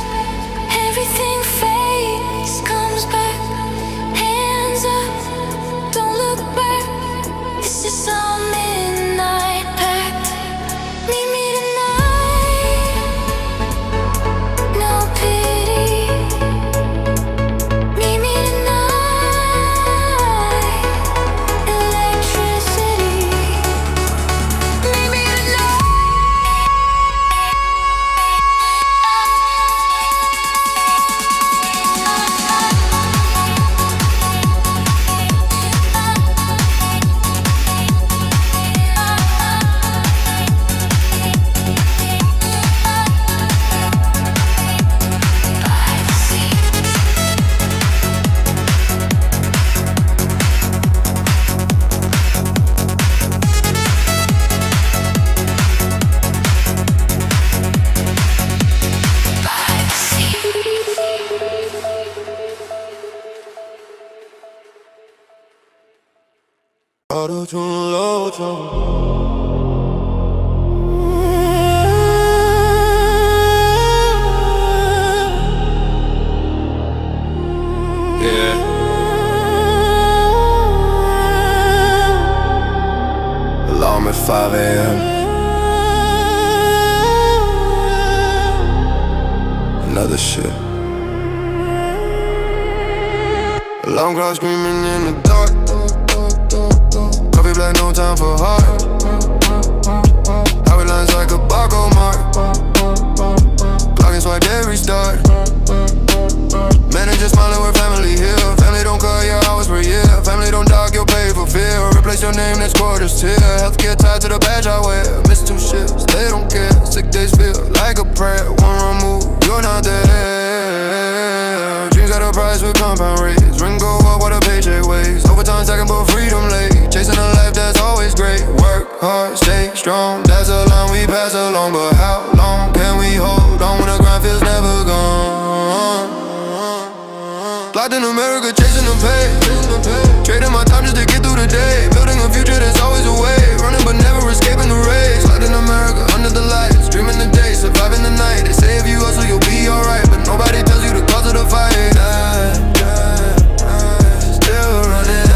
auto-tune, low tone.
Yeah.
Alarm at 5 a.m. Another shit. Alarm clock screaming in the dark. Coffee black, no time for heart. Highway lines like a barcode mark. Clock and swipe, they restart. Manager smiling, we're family here. Family don't cut your hours per year. Family don't dock your pay for fear. Replace your name next quarter's tier. Healthcare tied to the badge I wear. Miss 2 shifts, they don't care. Sick days feel like a prayer. One wrong move, you're not there. Dreams got a price with compound rates. Ring go up while the paycheck waits. Overtime stacking but freedom late. Chasing a life that's always great. Work hard, stay strong. That's a line we pass along. But how long can we hold on when the grind feels never gone? Locked in America, chasing the pay. Trading my time just to get through the day. Building a future that's always away. Running but never escaping the race. Locked in America, under the lights. Dreaming the day, surviving the night. They say if you hustle, you'll be alright. But nobody tells you the cause of the fight. Still running.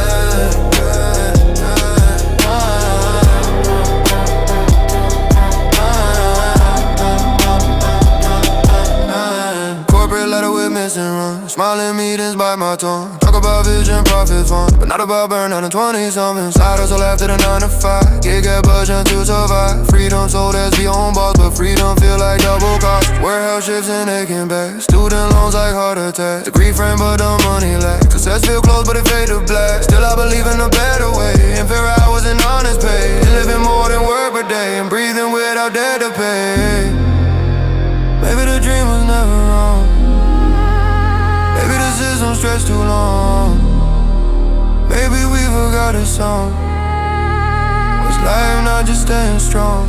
Corporate letter with missing runs. Smiling meetings bite my tongue. Talk about vision, profit fund, but not about burnout in 20-something. Side hustle after the 9 to 5. Gig at budget to survive. Freedom sold as be on boss, but freedom feel like double cost. Warehouse shifts and aching back. Student loans like heart attack. Degree frame but the money lack. Success feel close but it fade to black. Still I believe in a better way. Inferior hours and honest pay. And living more than work per day. And breathing without debt to pay. Maybe the dream was never wrong. Maybe the system stretched too long. Maybe we forgot a song. Was life not just staying strong?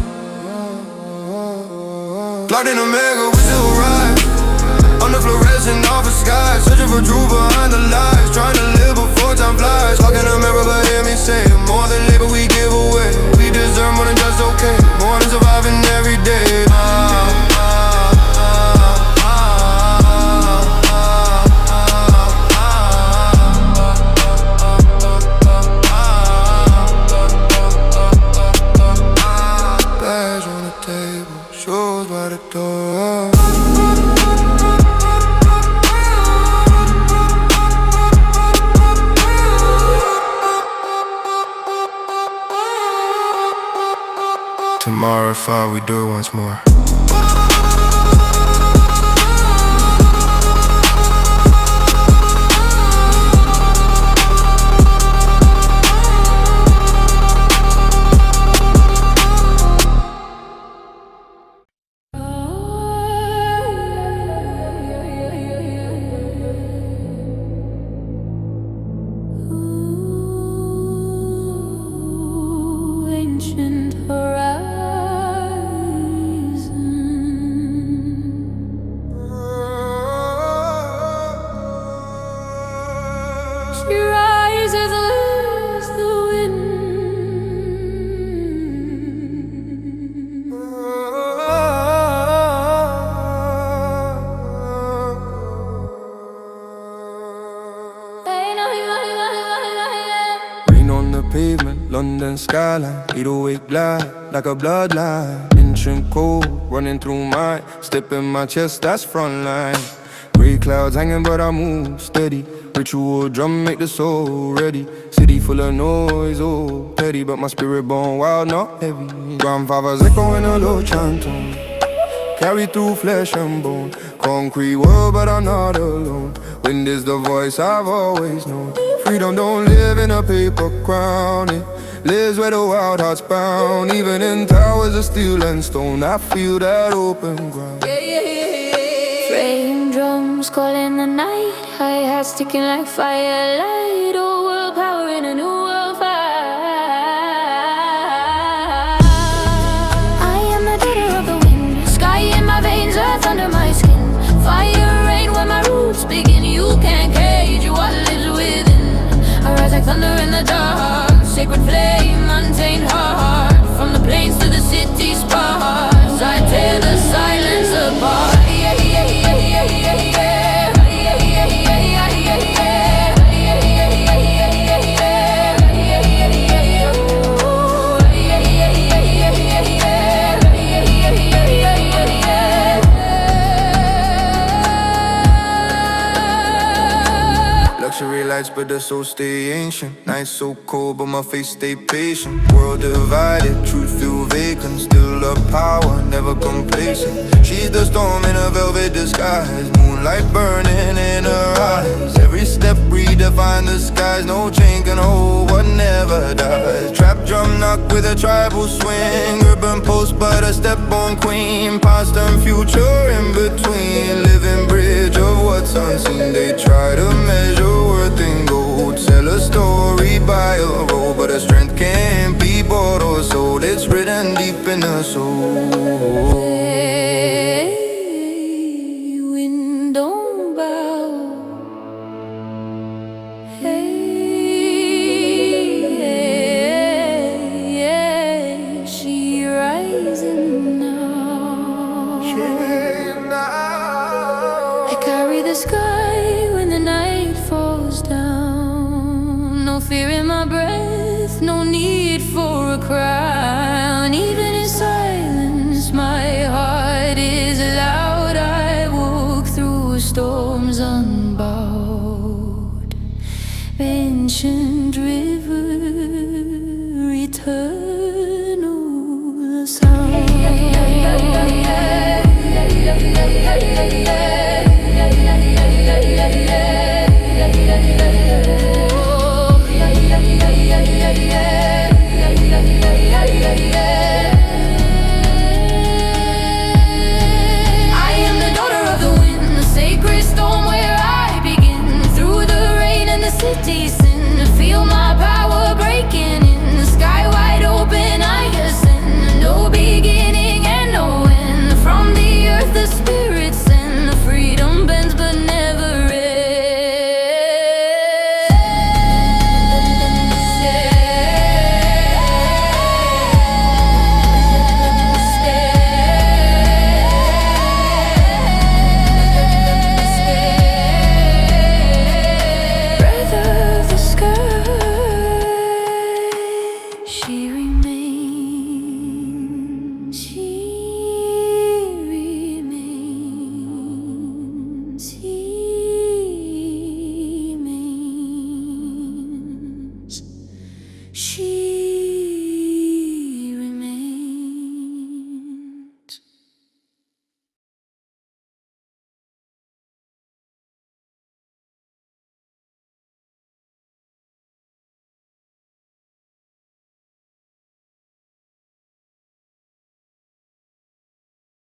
Locked in America, we still rise. Under fluorescent office skies. Searching for truth behind the lies. Trying to live before time flies. Locked in America, but hear me say it. More than labor we give away. We deserve more than just okay. More than surviving every day. Shoes by the door. Tomorrow at 5 we do it once more.
Ancient horizon. She rises as the wind.
Rain on the pavement, London skyline, 808 glide like a bloodline. Ancient cold running through my step in my chest, that's frontline. Gray clouds hanging, but I move steady. Ritual drum make the soul ready. City full of noise, oh petty, but my spirit born wild, not heavy. Grandfather's echoing a low chant tone, carry through flesh and bone. Concrete world, but I'm not alone. Wind is the voice I've always known. Freedom don't live in a paper crown. It lives where the wild heart's bound. Even in towers of steel and stone, I feel that open ground.
Frame drums calling the night. High hats sticking like firelight. Old world power in a new world fight. I am the daughter of the wind. Sky in my veins, earth under my skin. Fire rain where my roots begin. You can't cage what lives within. I rise like thunder in the dark. Sacred flame.
lights, but the soul stay ancient. Nights so cold, but my face stay patient. World divided, truth feel vacant. Still a power, never complacent. She's the storm in a velvet disguise. Moonlight burning in her eyes. Every step redefine the skies. No chain can hold what never dies. Trap drum knock with a tribal swing. Urban post but a step-born queen. Past and future in between. Living bridge of what's unseen. They try to measure worth in gold. Tell a story by a road, but her strength can't be bought or sold. It's written deep in her soul.
Hey, wind don't bow. Hey, she rising now. I carry the sky when the night falls down. No fear in my breath, no need for a crown. Even in silence, my heart is loud. I walk through storms unbowed. Ancient river, eternal sound. I am the daughter of the wind, the sacred storm where I begin. Through the rain and the city sin, feel my power breaking in. The sky wide open, I ascend. No beginning and no end. From the earth the spirit send. The freedom bends but never breath of the sky, she remains, she remains, she remains, she